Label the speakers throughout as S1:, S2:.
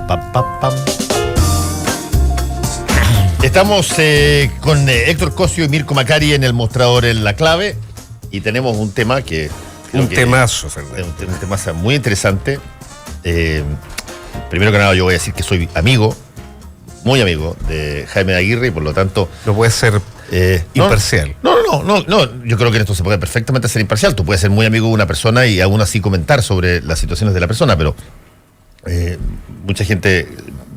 S1: pam, pam, pam. Estamos con Héctor Cosio y Mirko Macari en el mostrador en La Clave y tenemos un tema que...
S2: Un temazo, Fernando.
S1: Un temazo muy interesante. Primero que nada yo voy a decir que soy amigo, muy amigo de Jaime de Aguirre y por lo tanto...
S2: No puede ser imparcial.
S1: No, yo creo que en esto se puede perfectamente ser imparcial. Tú puedes ser muy amigo de una persona y aún así comentar sobre las situaciones de la persona, pero mucha gente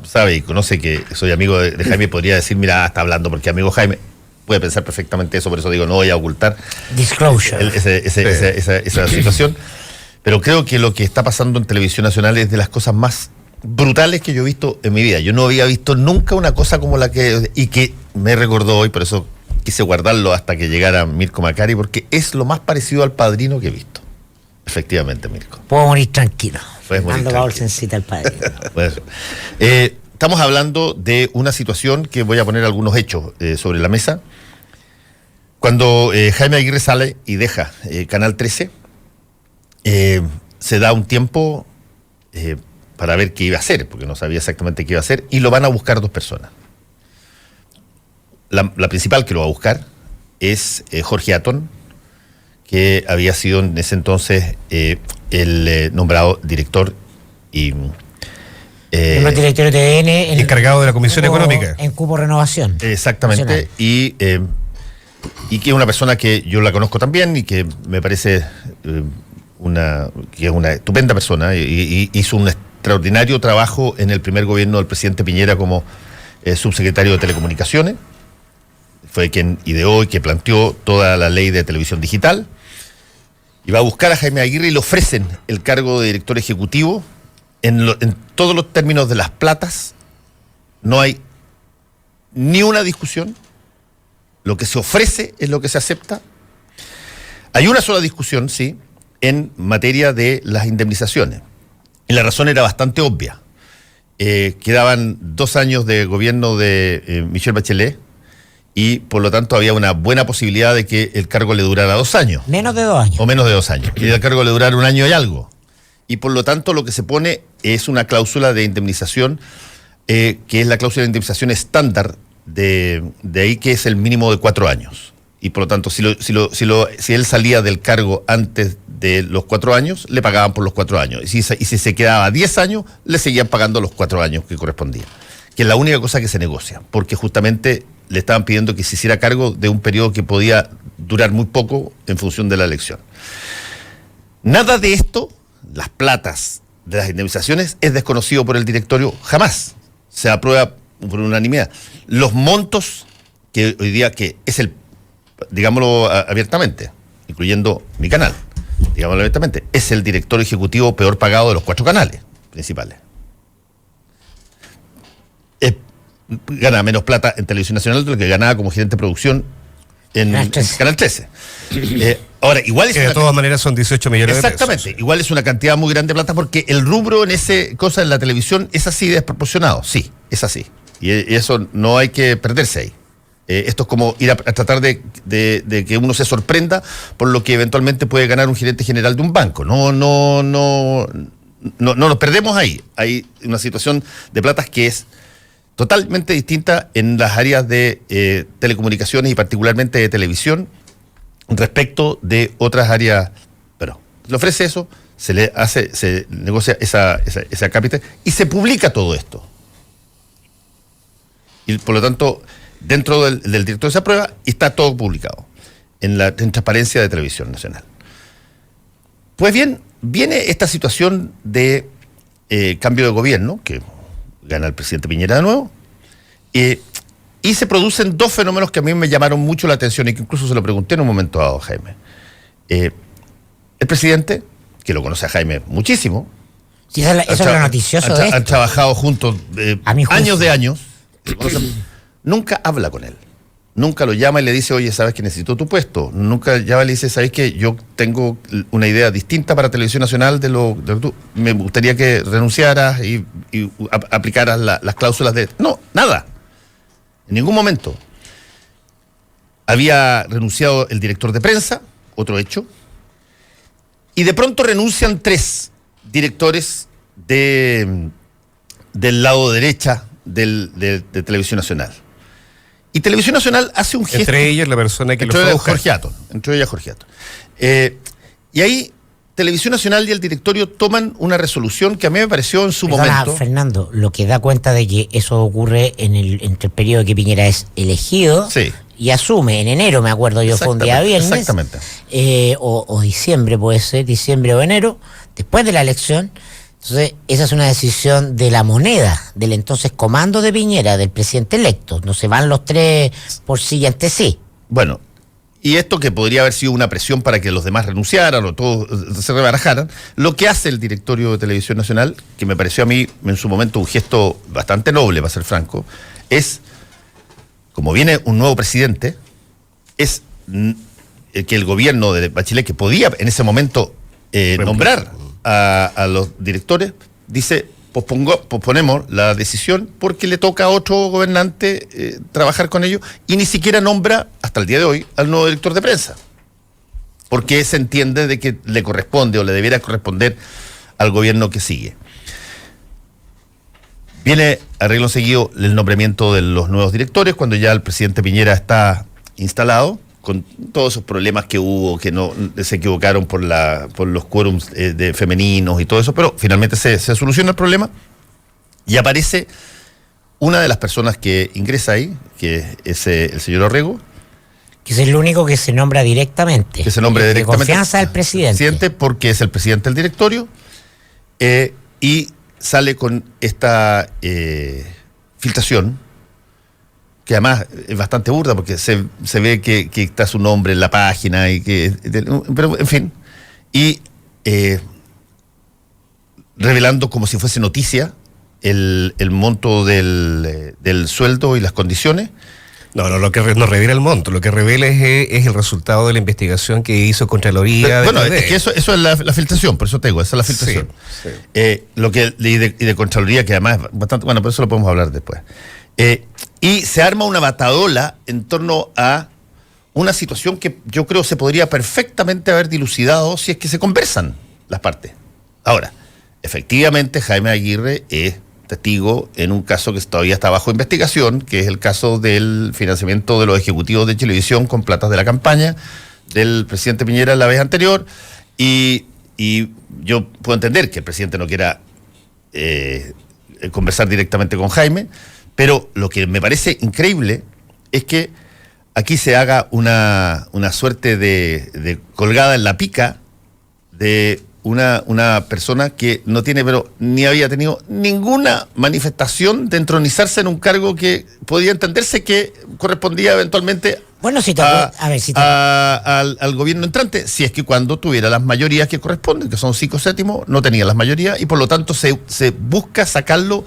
S1: sabe y conoce que soy amigo de Jaime y podría decir, mira, está hablando porque amigo Jaime. Puede pensar perfectamente eso, por eso digo, no voy a ocultar
S3: disclosure
S1: esa situación. Pero creo que lo que está pasando en Televisión Nacional es de las cosas más brutales que yo he visto en mi vida. Yo no había visto nunca una cosa como la que... Y que me recordó hoy, por eso quise guardarlo hasta que llegara Mirko Macari, porque es lo más parecido al Padrino que he visto. Efectivamente, Mirko.
S3: Puedo morir tranquilo.
S1: Puedes morir
S3: Fernando
S1: tranquilo.
S3: Paulsencita el Padrino.
S1: Pues, estamos hablando de una situación que voy a poner algunos hechos sobre la mesa. Cuando Jaime Aguirre sale y deja Canal 13, se da un tiempo para ver qué iba a hacer, porque no sabía exactamente qué iba a hacer, y lo van a buscar dos personas. La principal que lo va a buscar es Jorge Atón, que había sido en ese entonces el nombrado director y...
S3: el director de TN,
S2: encargado de la Comisión Económica.
S3: En Cupo Renovación.
S1: Exactamente,
S3: Nacional.
S1: Y que es una persona que yo la conozco también y que me parece que es una estupenda persona y hizo un extraordinario trabajo en el primer gobierno del presidente Piñera como subsecretario de Telecomunicaciones. Fue quien ideó y que planteó toda la ley de televisión digital. Y va a buscar a Jaime Aguirre y le ofrecen el cargo de director ejecutivo. En todos los términos de las platas no hay ni una discusión. Lo que se ofrece es lo que se acepta. Hay una sola discusión, sí, en materia de las indemnizaciones. Y la razón era bastante obvia. Quedaban 2 años de gobierno de Michelle Bachelet y por lo tanto había una buena posibilidad de que el cargo le durara 2 años.
S3: Menos de 2 años.
S1: O menos de 2 años. Y el cargo le durara 1 año y algo. Y por lo tanto lo que se pone es una cláusula de indemnización, que es la cláusula de indemnización estándar de ahí, que es el mínimo de 4 años. Y por lo tanto, si él salía del cargo antes de los 4 años, le pagaban por los 4 años. Y si se quedaba 10 años, le seguían pagando los 4 años que correspondían. Que es la única cosa que se negocia, porque justamente le estaban pidiendo que se hiciera cargo de un periodo que podía durar muy poco en función de la elección. Nada de esto, las platas de las indemnizaciones, es desconocido por el directorio jamás. Se aprueba por unanimidad. Los montos que hoy día, que es digámoslo abiertamente, incluyendo mi canal, digámoslo abiertamente, es el director ejecutivo peor pagado de los 4 canales principales. Gana menos plata en Televisión Nacional de lo que ganaba como gerente de producción en Canal 13. Ahora, igual es
S2: que de todas maneras son 18 millones de pesos.
S1: Exactamente, igual es una cantidad muy grande de plata porque el rubro en ese cosa en la televisión es así desproporcionado, sí, es así. Y eso no hay que perderse ahí. Esto es como ir a tratar de que uno se sorprenda por lo que eventualmente puede ganar un gerente general de un banco. No nos perdemos ahí. Hay una situación de platas que es totalmente distinta en las áreas de telecomunicaciones y particularmente de televisión respecto de otras áreas. Pero le ofrece eso, se negocia esa cápita y se publica todo esto. Y por lo tanto, dentro del director se aprueba y está todo publicado en transparencia de Televisión Nacional. Pues bien, viene esta situación de cambio de gobierno, que gana el presidente Piñera de nuevo, y se producen 2 fenómenos que a mí me llamaron mucho la atención y que incluso se lo pregunté en un momento dado a Jaime. El presidente, que lo conoce a Jaime muchísimo,
S3: Sí, eso es lo noticioso de esto.
S1: han trabajado juntos años de años, nunca habla con él. Nunca lo llama y le dice, oye, ¿sabes que necesito tu puesto? Nunca llama y le dice, ¿sabes que yo tengo una idea distinta para Televisión Nacional de lo que tú? Me gustaría que renunciaras y aplicaras las cláusulas de... No, nada. En ningún momento. Había renunciado el director de prensa, otro hecho, y de pronto renuncian 3 directores de del lado derecha de Televisión Nacional. Y Televisión Nacional hace un gesto...
S2: Entre ellas la persona que lo fue a buscar.
S1: Entre ellas Jorge Atón. Y ahí Televisión Nacional y el directorio toman una resolución que a mí me pareció en su momento...
S3: Fernando, lo que da cuenta de que eso ocurre entre el periodo que Piñera es elegido...
S1: Sí.
S3: Y asume, en enero me acuerdo yo, fue un día viernes.
S1: Exactamente.
S3: O diciembre puede ser, diciembre o enero, después de la elección. Entonces, esa es una decisión de la moneda, del entonces comando de Piñera, del presidente electo. No se van los tres por sí y ante sí.
S1: Bueno, y esto que podría haber sido una presión para que los demás renunciaran o todos se rebarajaran, lo que hace el directorio de Televisión Nacional, que me pareció a mí en su momento un gesto bastante noble, para ser franco, es... Como viene un nuevo presidente, es que el gobierno de Bachelet, que podía en ese momento nombrar a los directores, dice, posponemos la decisión porque le toca a otro gobernante trabajar con ellos, y ni siquiera nombra, hasta el día de hoy, al nuevo director de prensa. Porque se entiende de que le corresponde o le debiera corresponder al gobierno que sigue. Viene arreglo seguido el nombramiento de los nuevos directores, cuando ya el presidente Piñera está instalado, con todos esos problemas que hubo, que no se equivocaron por los quórums de femeninos y todo eso, pero finalmente se soluciona el problema y aparece una de las personas que ingresa ahí, que es el señor Orrego.
S3: Que es el único que se nombra directamente.
S1: Que se nombra directamente.
S3: De confianza del presidente.
S1: Porque es el presidente del directorio y sale con esta filtración, que además es bastante burda, porque se ve que está su nombre en la página, pero en fin, y revelando como si fuese noticia el monto del sueldo y las condiciones.
S2: No, lo que no revela el monto, lo que revela es el resultado de la investigación que hizo Contraloría.
S1: Bueno, es que eso es la filtración, por eso te digo, esa es la filtración. Sí, sí. Y de Contraloría, que además es bastante, bueno, pero eso lo podemos hablar después. Y se arma una bataola en torno a una situación que yo creo se podría perfectamente haber dilucidado si es que se conversan las partes. Ahora, efectivamente, Jaime Aguirre es testigo en un caso que todavía está bajo investigación, que es el caso del financiamiento de los ejecutivos de Chilevisión con platas de la campaña del presidente Piñera la vez anterior, y yo puedo entender que el presidente no quiera conversar directamente con Jaime, pero lo que me parece increíble es que aquí se haga una suerte de colgada en la pica de una persona que no tiene, pero ni había tenido ninguna manifestación de entronizarse en un cargo que podía entenderse que correspondía eventualmente al gobierno entrante, si es que cuando tuviera las mayorías que corresponden, que son 5/7, no tenía las mayorías, y por lo tanto se busca sacarlo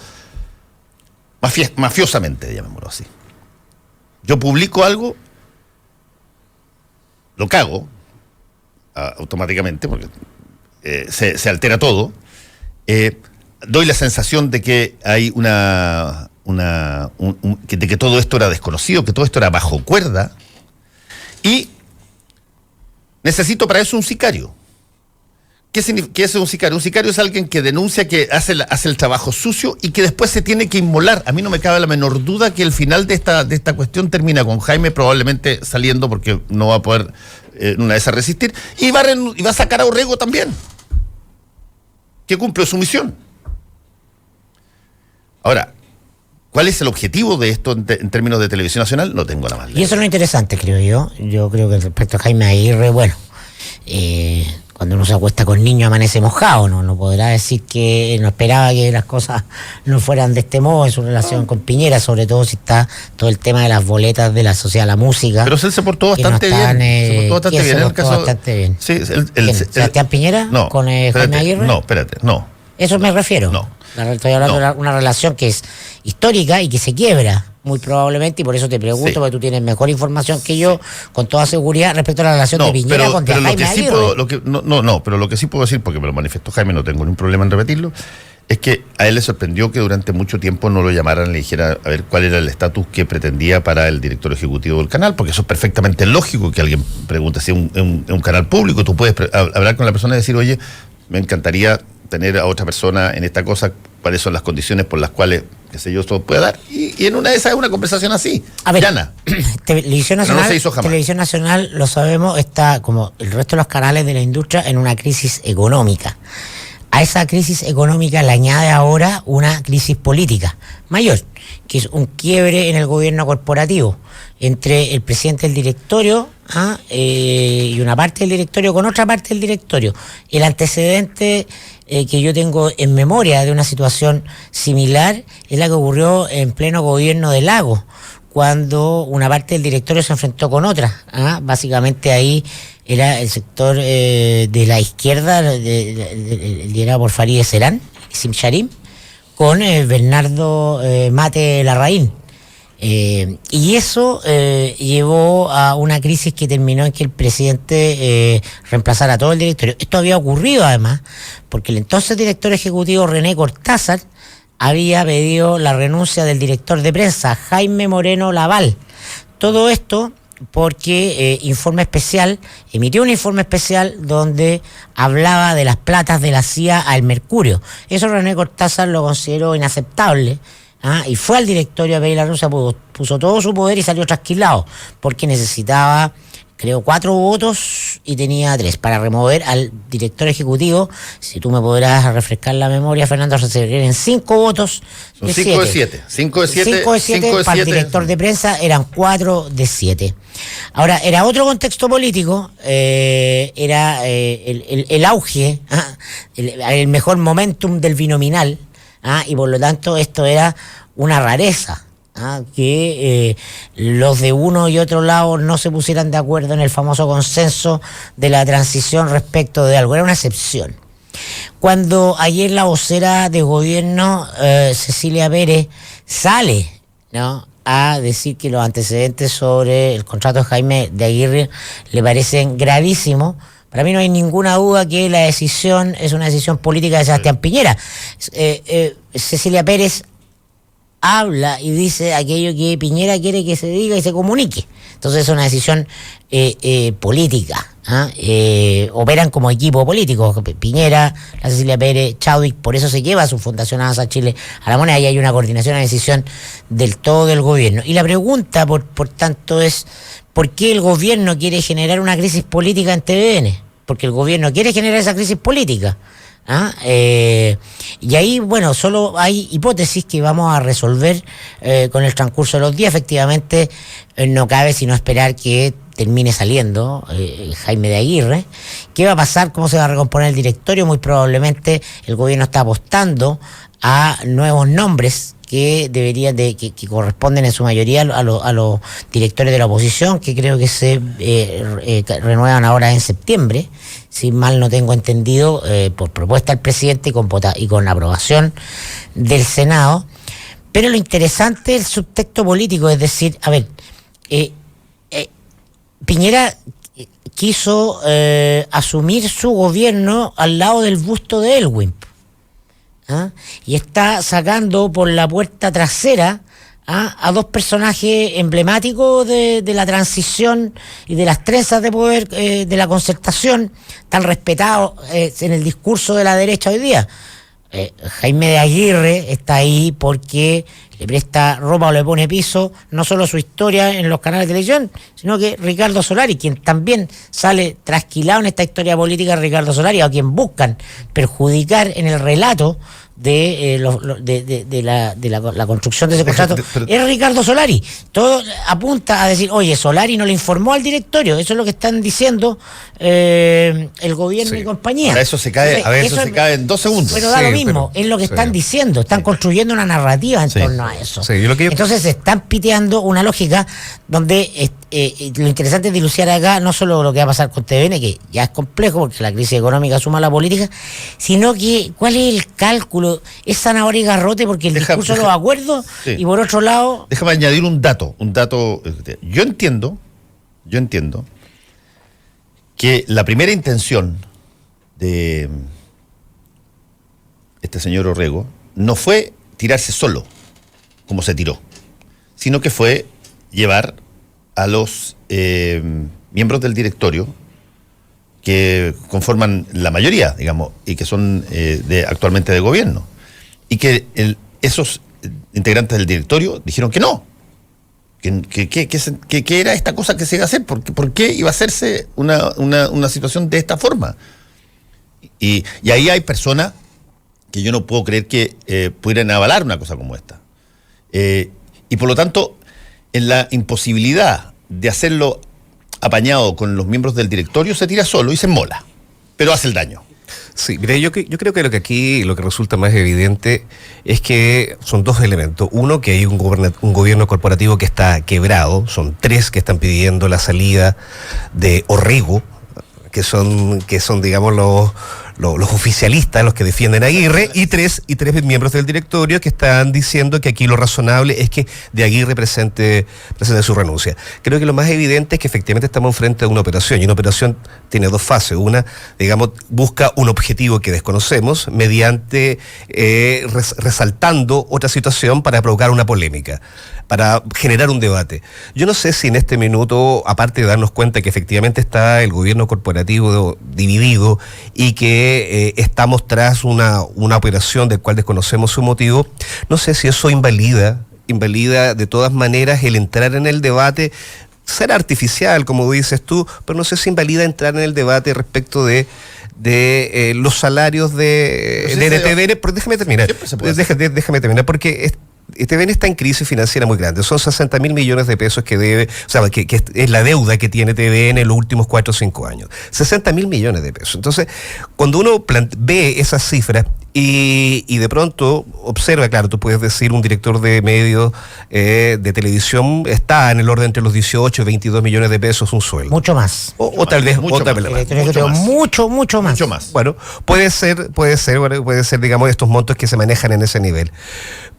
S1: mafiosamente, llamémoslo así. Yo publico algo, lo cago automáticamente, porque se altera todo, doy la sensación de que hay de que todo esto era desconocido, que todo esto era bajo cuerda, y necesito para eso un sicario. ¿Qué es un sicario? Un sicario es alguien que denuncia, que hace el trabajo sucio y que después se tiene que inmolar. A mí no me cabe la menor duda que el final de esta cuestión termina con Jaime probablemente saliendo, porque no va a poder una de esas resistir, y va a sacar a Orrego también, que cumple su misión. Ahora, ¿cuál es el objetivo de esto en términos de Televisión Nacional? No tengo la más.
S3: Y eso es lo interesante, creo yo. Yo creo que respecto a Jaime Aguirre, bueno, cuando uno se acuesta con niños amanece mojado, no podrá decir que no esperaba que las cosas no fueran de este modo en su relación con Piñera, sobre todo si está todo el tema de las boletas de la Sociedad de la Música.
S1: Pero él se portó bastante bien. Se portó
S3: bastante bien.
S1: Sí,
S3: ¿Sebastián Piñera?
S1: No,
S3: ¿Con Jaime Aguirre?
S1: No, espérate, no.
S3: Eso me refiero.
S1: No.
S3: Estoy hablando de una relación que es histórica y que se quiebra muy probablemente, y por eso te pregunto, porque tú tienes mejor información que yo, con toda seguridad, respecto a la relación de Piñera con Jaime Aguirre.
S1: Pero lo que sí puedo decir, porque me lo manifestó Jaime, no tengo ningún problema en repetirlo, es que a él le sorprendió que durante mucho tiempo no lo llamaran y le dijera a ver cuál era el estatus que pretendía para el director ejecutivo del canal, porque eso es perfectamente lógico que alguien pregunte si es un canal público, tú puedes hablar con la persona y decir, oye, me encantaría tener a otra persona en esta cosa, cuáles son las condiciones por las cuales, qué sé yo, esto puede dar. Y en una de esas es una conversación así,
S3: a ver,
S1: llana.
S3: Televisión Nacional,
S1: no se hizo jamás.
S3: Televisión Nacional, lo sabemos, está como el resto de los canales de la industria en una crisis económica. A esa crisis económica le añade ahora una crisis política mayor, que es un quiebre en el gobierno corporativo entre el presidente del directorio y una parte del directorio con otra parte del directorio. El antecedente que yo tengo en memoria de una situación similar es la que ocurrió en pleno gobierno de Lagos, cuando una parte del directorio se enfrentó con otra. Básicamente ahí era el sector de la izquierda, liderado por Farideh Serán, Simcharim, con Bernardo Mate Larraín. Y eso llevó a una crisis que terminó en que el presidente reemplazara a todo el directorio. Esto había ocurrido además porque el entonces director ejecutivo René Cortázar había pedido la renuncia del director de prensa, Jaime Moreno Laval. Todo esto porque emitió un informe especial donde hablaba de las platas de la CIA al Mercurio. Eso René Cortázar lo consideró inaceptable. Y fue al directorio a pedir la renuncia, puso todo su poder y salió trasquilado, porque necesitaba, creo, 4 votos y tenía 3 para remover al director ejecutivo. Si tú me podrás refrescar la memoria, Fernando, se requieren 5 votos.
S1: Son 5 de 7. 5 de 7.
S3: Para el director de prensa eran 4 de 7. Ahora, era otro contexto político, era el auge, el mejor momentum del binominal. Y por lo tanto esto era una rareza, que los de uno y otro lado no se pusieran de acuerdo en el famoso consenso de la transición respecto de algo, era una excepción. Cuando ayer la vocera de gobierno, Cecilia Pérez, sale, ¿no?, a decir que los antecedentes sobre el contrato de Jaime de Aguirre le parecen gravísimos, para mí no hay ninguna duda que la decisión es una decisión política de Sebastián Piñera. Cecilia Pérez habla y dice aquello que Piñera quiere que se diga y se comunique. Entonces es una decisión política. Operan como equipo político. Piñera, la Cecilia Pérez, Chadwick, por eso se lleva su Fundación Avanza Chile a la moneda y hay una coordinación, una decisión del todo del gobierno. Y la pregunta, por tanto, es ¿por qué el gobierno quiere generar una crisis política en TVN? Porque el gobierno quiere generar esa crisis política. Y ahí, bueno, solo hay hipótesis que vamos a resolver con el transcurso de los días. Efectivamente, no cabe sino esperar que termine saliendo Jaime de Aguirre. ¿Qué va a pasar? ¿Cómo se va a recomponer el directorio? Muy probablemente el gobierno está apostando a nuevos nombres que deberían que corresponden en su mayoría a los directores de la oposición, que creo que se renuevan ahora en septiembre, si mal no tengo entendido, por propuesta del presidente y con aprobación del Senado. Pero lo interesante es el subtexto político, es decir, a ver, Piñera quiso asumir su gobierno al lado del busto de Elwin. Y está sacando por la puerta trasera a 2 personajes emblemáticos de la transición y de las trenzas de poder de la concertación, tan respetados en el discurso de la derecha hoy día. Jaime de Aguirre está ahí porque le presta ropa o le pone piso no solo su historia en los canales de televisión, sino que Ricardo Solari, quien también sale trasquilado en esta historia política, Ricardo Solari, a quien buscan perjudicar en el relato de la construcción de ese contrato, es Ricardo Solari. Todo apunta a decir, oye, Solari no le informó al directorio. Eso es lo que están diciendo el gobierno y compañía.
S1: Ahora eso se cae, se cae en 2 segundos.
S3: Pero da lo mismo, es lo que están diciendo. Están construyendo una narrativa en torno a eso. Entonces están piteando una lógica donde lo interesante es dilucidar acá no solo lo que va a pasar con TVN, que ya es complejo porque la crisis económica suma la política, sino que cuál es el cálculo, es zanahoria y garrote porque el discurso de los acuerdos, y por otro lado...
S1: Déjame añadir un dato. Yo entiendo que la primera intención de este señor Orrego no fue tirarse solo, como se tiró, sino que fue llevar a los miembros del directorio que conforman la mayoría, digamos, y que son actualmente de gobierno. y que esos integrantes del directorio dijeron que no. ¿Qué era esta cosa que se iba a hacer? ¿Por qué iba a hacerse una situación de esta forma? Y ahí hay personas que yo no puedo creer que pudieran avalar una cosa como esta. Y por lo tanto, en la imposibilidad de hacerlo apañado con los miembros del directorio, se tira solo y se mola, pero hace el daño.
S2: Sí, mire, yo creo que lo que resulta más evidente es que son dos elementos. Uno, que hay un gobierno corporativo que está quebrado, son 3 que están pidiendo la salida de Orrego, que son digamos, los oficialistas, los que defienden a Aguirre, y tres miembros del directorio que están diciendo que aquí lo razonable es que de Aguirre presente su renuncia. Creo que lo más evidente es que efectivamente estamos frente a una operación, y una operación tiene 2 fases. Una, digamos, busca un objetivo que desconocemos mediante resaltando otra situación para provocar una polémica, para generar un debate. Yo no sé si en este minuto, aparte de darnos cuenta que efectivamente está el gobierno corporativo dividido y que estamos tras una operación del cual desconocemos su motivo, no sé si eso invalida de todas maneras el entrar en el debate. Será artificial, como dices tú, pero no sé si invalida entrar en el debate respecto de los salarios de TVN. Pero déjame terminar. Déjame terminar, porque TVN está en crisis financiera muy grande. Son 60.000 millones de pesos que debe, o sea, que es la deuda que tiene TVN en los últimos 4 o 5 años. 60.000 millones de pesos. Entonces, cuando uno ve esas cifras y de pronto observa, claro, tú puedes decir, un director de medios de televisión está en el orden entre los 18 y 22 millones de pesos un sueldo.
S3: Mucho más.
S2: O tal vez mucho más. Bueno, puede ser, digamos, estos montos que se manejan en ese nivel.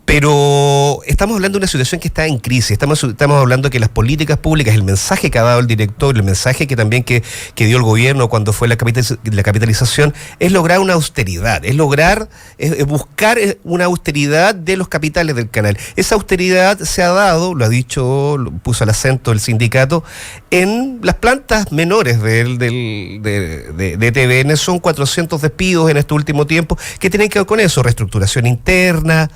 S2: Pero estamos hablando de una situación que está en crisis. Estamos hablando que las políticas públicas, el mensaje que ha dado el director, el mensaje que también que dio el gobierno cuando fue la capitalización, es lograr una austeridad, es buscar una austeridad de los capitales del canal. Esa austeridad se ha dado, lo ha dicho, puso el acento el sindicato, en las plantas menores de TVN. Son 400 despidos en este último tiempo que tienen que ver con eso, reestructuración interna.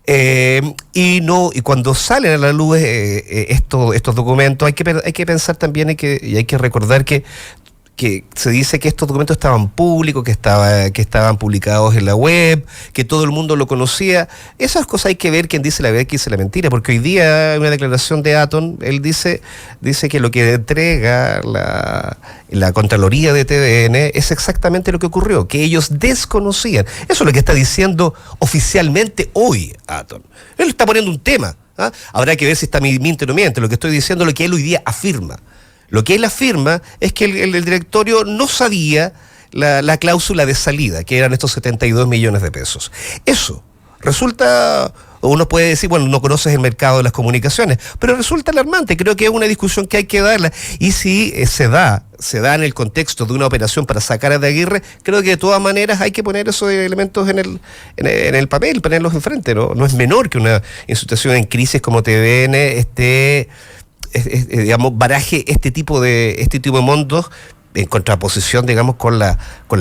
S2: Y cuando salen a la luz estos documentos, hay que pensar también y hay que recordar que se dice que estos documentos estaban públicos, que estaban publicados en la web, que todo el mundo lo conocía. Esas cosas hay que ver quién dice la verdad y quién dice la mentira, porque hoy día, en una declaración de Aton, él dice que lo que entrega la Contraloría de TVN es exactamente lo que ocurrió, que ellos desconocían. Eso es lo que está diciendo oficialmente hoy Aton. Él está poniendo un tema. Habrá que ver si está miente o no miente. Lo que estoy diciendo es lo que él hoy día afirma. Lo que él afirma es que el directorio no sabía la cláusula de salida, que eran estos 72 millones de pesos. Eso resulta, uno puede decir, bueno, no conoces el mercado de las comunicaciones, pero resulta alarmante. Creo que es una discusión que hay que darla. Y si se da en el contexto de una operación para sacar a De Aguirre, creo que de todas maneras hay que poner esos elementos en el papel, ponerlos enfrente, ¿no? No es menor que una institución en crisis como TVN digamos, baraje este tipo de montos en contraposición, digamos, con la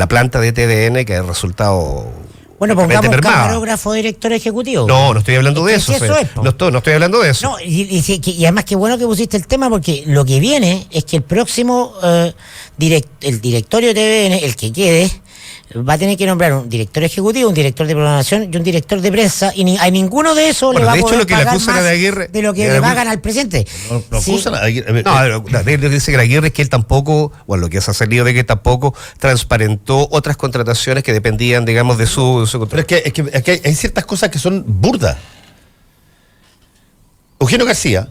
S2: planta de TVN, que ha resultado.
S3: Bueno, pongamos camarógrafo, director ejecutivo.
S2: No estoy hablando de eso. No estoy hablando de eso.
S3: No, y además qué bueno que pusiste el tema, porque lo que viene es que el próximo el directorio de TVN, el que quede, va a tener que nombrar un director ejecutivo, un director de programación y un director de prensa, y a ninguno de esos le va a poder pagar más de lo que le pagan al presidente.
S1: No acusan a Aguirre.
S2: Lo que dice que Aguirre es que él tampoco, bueno, lo que se ha salido de que tampoco transparentó otras contrataciones que dependían, digamos, de su control.
S1: Pero es que hay ciertas cosas que son burdas. Eugenio García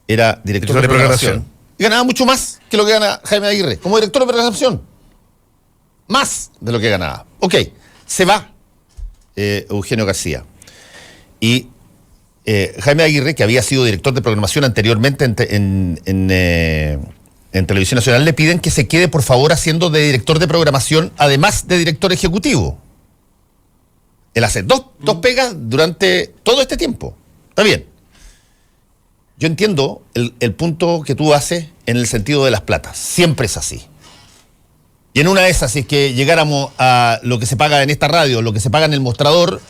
S1: era director de programación y ganaba mucho más que lo que gana Jaime Aguirre como director de programación. Más de lo que ganaba. Ok, se va Eugenio García. Y Jaime Aguirre, que había sido director de programación anteriormente en Televisión Nacional, le piden que se quede, por favor, haciendo de director de programación, además de director ejecutivo. Él hace dos pegas durante todo este tiempo. Está bien. Yo entiendo el punto que tú haces en el sentido de las platas. Siempre es así. Y en una de esas, si es que llegáramos a lo que se paga en esta radio, lo que se paga en el mostrador,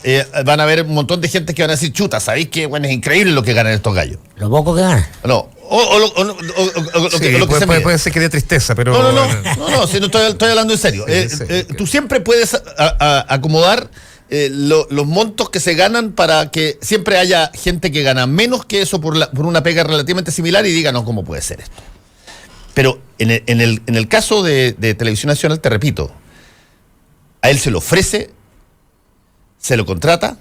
S1: van a haber un montón de gente que van a decir, chuta, ¿sabéis que bueno, es increíble lo que ganan estos gallos?
S3: Lo poco que ganan.
S1: No, lo que se mide.
S2: puede ser que dé tristeza, pero...
S1: No, si no estoy hablando en serio. Tú siempre puedes acomodar los montos que se ganan para que siempre haya gente que gana menos que eso por una pega relativamente similar y diga, no, ¿cómo puede ser esto? Pero en el caso de Televisión Nacional, te repito, a él se lo ofrece, se lo contrata,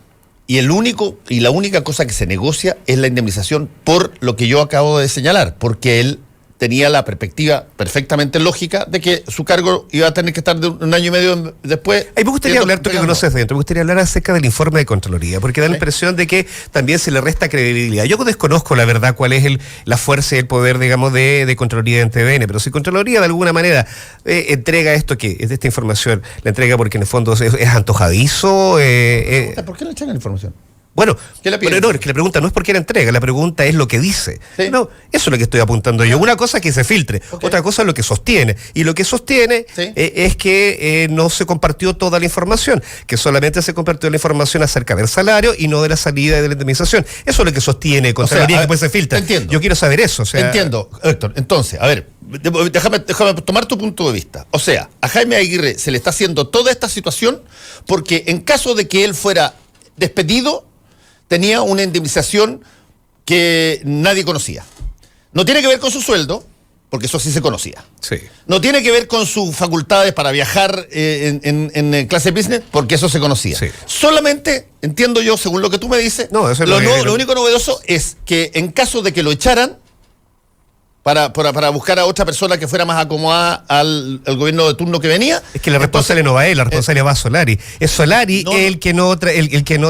S1: y la única cosa que se negocia es la indemnización por lo que yo acabo de señalar, porque él tenía la perspectiva perfectamente lógica de que su cargo iba a tener que estar de un año y medio después.
S2: Ahí me gustaría hablar, tú que conoces dentro, me gustaría hablar acerca del informe de Contraloría, porque da la impresión de que también se le resta credibilidad. Yo desconozco la verdad cuál es la fuerza y el poder, digamos, de Contraloría en TVN, pero si Contraloría de alguna manera entrega esto, que es de esta información, la entrega porque en el fondo es antojadizo.
S1: ¿Por qué le echan la información?
S2: Bueno,
S1: ¿Qué le piden?
S2: pero no, es que la pregunta no es por qué la entrega, la pregunta es lo que dice.
S1: Sí.
S2: No, eso es lo que estoy apuntando yo. Una cosa es que se filtre, otra cosa es lo que sostiene. Y lo que sostiene es que no se compartió toda la información, que solamente se compartió la información acerca del salario y no de la salida y de la indemnización. Eso es lo que sostiene Contraloría, que después se filtra.
S1: Entiendo.
S2: Yo quiero saber eso.
S1: Entiendo, Héctor. Entonces, a ver, déjame tomar tu punto de vista. O sea, a Jaime Aguirre se le está haciendo toda esta situación porque en caso de que él fuera despedido, tenía una indemnización que nadie conocía. No tiene que ver con su sueldo, porque eso sí se conocía.
S2: Sí.
S1: No tiene que ver con sus facultades para viajar en clase business, porque eso se conocía.
S2: Sí.
S1: Solamente, entiendo yo, según lo que tú me dices,
S2: No, eso es
S1: lo único novedoso es que en caso de que lo echaran, para buscar a otra persona que fuera más acomodada al gobierno de turno que venía.
S2: Es que la responsable no va a él, la responsable va a Solari. Es Solari el que no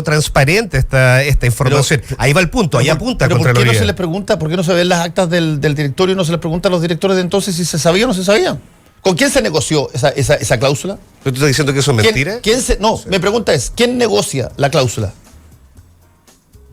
S2: transparente esta información.
S1: Pero,
S2: ahí va el punto, ahí apunta
S1: pero ¿por qué
S2: Contraloría.
S1: no se les pregunta, por qué no se ven las actas del directorio y no se les pregunta a los directores de entonces si se sabía o no se sabía? ¿Con quién se negoció esa cláusula?
S2: ¿Pero tú estás diciendo que eso es mentira?
S1: Mi pregunta es, ¿quién negocia la cláusula?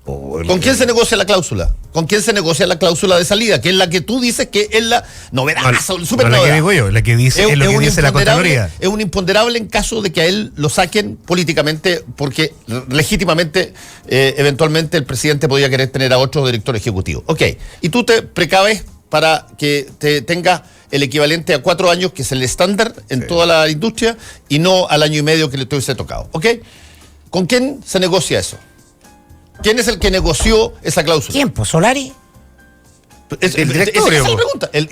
S1: ¿Con quién se negocia la cláusula? ¿Con quién se negocia la cláusula de salida? Que es la que tú dices que es la novedad, súper
S2: no
S1: novedad.
S2: la que digo yo, la que dice es lo que dice la Contraloría.
S1: Es un imponderable en caso de que a él lo saquen políticamente, porque legítimamente, eventualmente el presidente podría querer tener a otro director ejecutivo. Ok, y tú te precaves para que te tenga el equivalente a 4 años, que es el estándar en toda la industria, y no al año y medio que le tuviese tocado. ¿Ok? ¿Con quién se negocia eso? ¿Quién es el que negoció esa cláusula?
S3: ¿Quién? Pues Solari.
S1: El directorio. Esa es la pregunta. El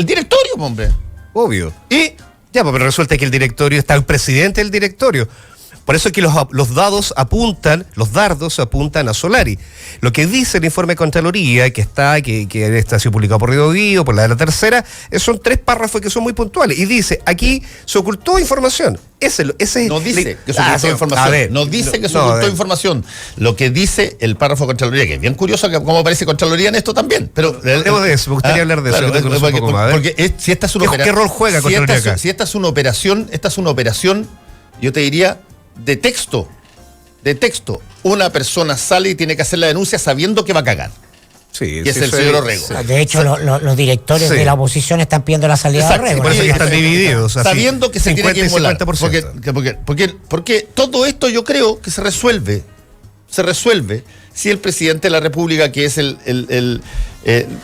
S1: directorio, hombre.
S2: Obvio.
S1: Y
S2: ya, pero resulta que el directorio está el presidente del directorio. Por eso es que los dardos apuntan a Solari. Lo que dice el informe de Contraloría, que está sido publicado por Río Guío, por la de la tercera, son 3 párrafos que son muy puntuales. Y dice, aquí se ocultó información.
S1: No dice que se ocultó información. No dice que se ocultó información. Lo que dice el párrafo de Contraloría, que es bien curioso cómo aparece Contraloría en esto también. Pero
S2: hablemos de eso, me gustaría hablar de eso.
S1: Porque si esta es una operación.
S2: ¿Qué rol juega Contraloría acá?
S1: Si esta es una operación, yo te diría, de texto. Una persona sale y tiene que hacer la denuncia sabiendo que va a cagar.
S2: Sí,
S1: que es el señor Orrego.
S3: Sí. De hecho, los directores de la oposición están pidiendo la salida de Orrego.
S2: Por eso que están divididos.
S1: Sabiendo que se tiene que inmolar.
S2: 50%.
S1: Porque todo esto yo creo que se resuelve si el presidente de la República, que es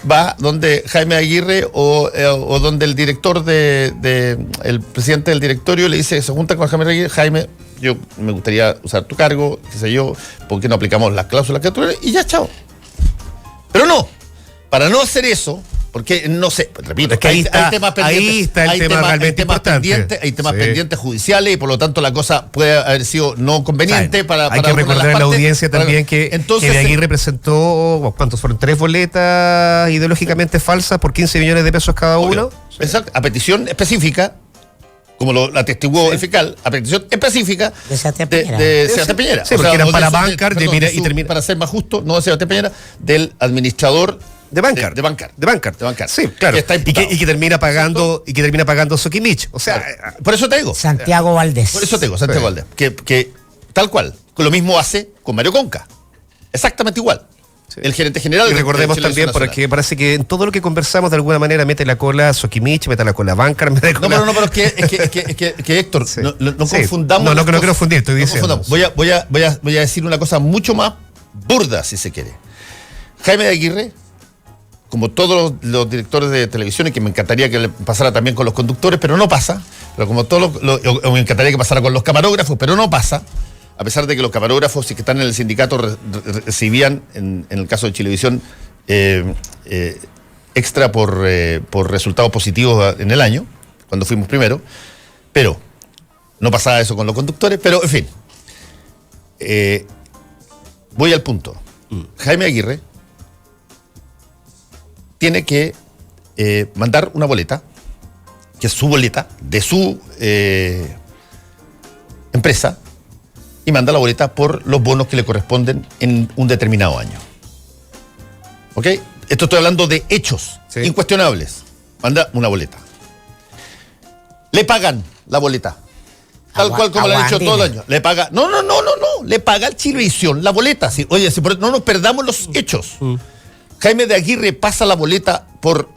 S1: va donde Jaime Aguirre o donde el director el presidente del directorio le dice, se junta con Jaime Aguirre, Jaime, yo me gustaría usar tu cargo, qué sé yo, ¿por qué no aplicamos las cláusulas que tú eres? Y ya, chao. Pero no, para no hacer eso, porque no sé, repito,
S2: es que hay temas pendientes, hay
S1: temas pendientes judiciales y por lo tanto la cosa puede haber sido no conveniente para
S2: hay que recordar en la audiencia también que de Aguirre presentó, ¿cuántos fueron? 3 boletas ideológicamente falsas por 15 millones de pesos cada uno.
S1: Exacto, a petición específica, como lo atestiguó el fiscal, a petición específica
S3: de Sebastián
S1: Piñera.
S2: Sí, porque eran para Bancar,
S1: para ser más justo, no de Sebastián Piñera, del administrador
S2: de Bancar.
S1: De Bancar.
S2: Sí, claro. Y que termina pagando Sokimich. O sea,
S1: por eso te digo.
S3: Santiago Valdés.
S1: Por eso te digo, Santiago Valdés. Que tal cual. Lo mismo hace con Mario Conca. Exactamente igual.
S2: Sí.
S1: el gerente general.
S2: Y recordemos
S1: de
S2: también,
S1: Nacional.
S2: porque parece que en todo lo que conversamos de alguna manera mete la cola Sokimich, mete la cola Bancar, mete la cola...
S1: No, pero es que Héctor,
S2: Sí.
S1: no
S2: Sí.
S1: confundamos.
S2: No
S1: las
S2: quiero
S1: cosas.
S2: confundir, estoy
S1: No
S2: diciendo.
S1: confundamos. Voy a decir una cosa mucho más burda, si se quiere. Jaime de Aguirre, como todos los directores de televisión, y que me encantaría que le pasara también con los conductores, pero no pasa, pero como todos o me encantaría que pasara con los camarógrafos, pero no pasa, a pesar de que los camarógrafos, si que están en el sindicato, recibían, en el caso de Chilevisión, extra por resultados positivos en el año, cuando fuimos primero, pero no pasaba eso con los conductores, pero en fin, voy al punto. Jaime Aguirre tiene que mandar una boleta, que es su boleta, de su empresa, y manda la boleta por los bonos que le corresponden en un determinado año. ¿Ok? Esto estoy hablando de hechos incuestionables. Manda una boleta. Le pagan la boleta. Tal cual como lo han hecho todo el año. Le paga. No. Le paga al Chilevisión la boleta. Sí, oye, no nos perdamos los hechos. Jaime de Aguirre pasa la boleta por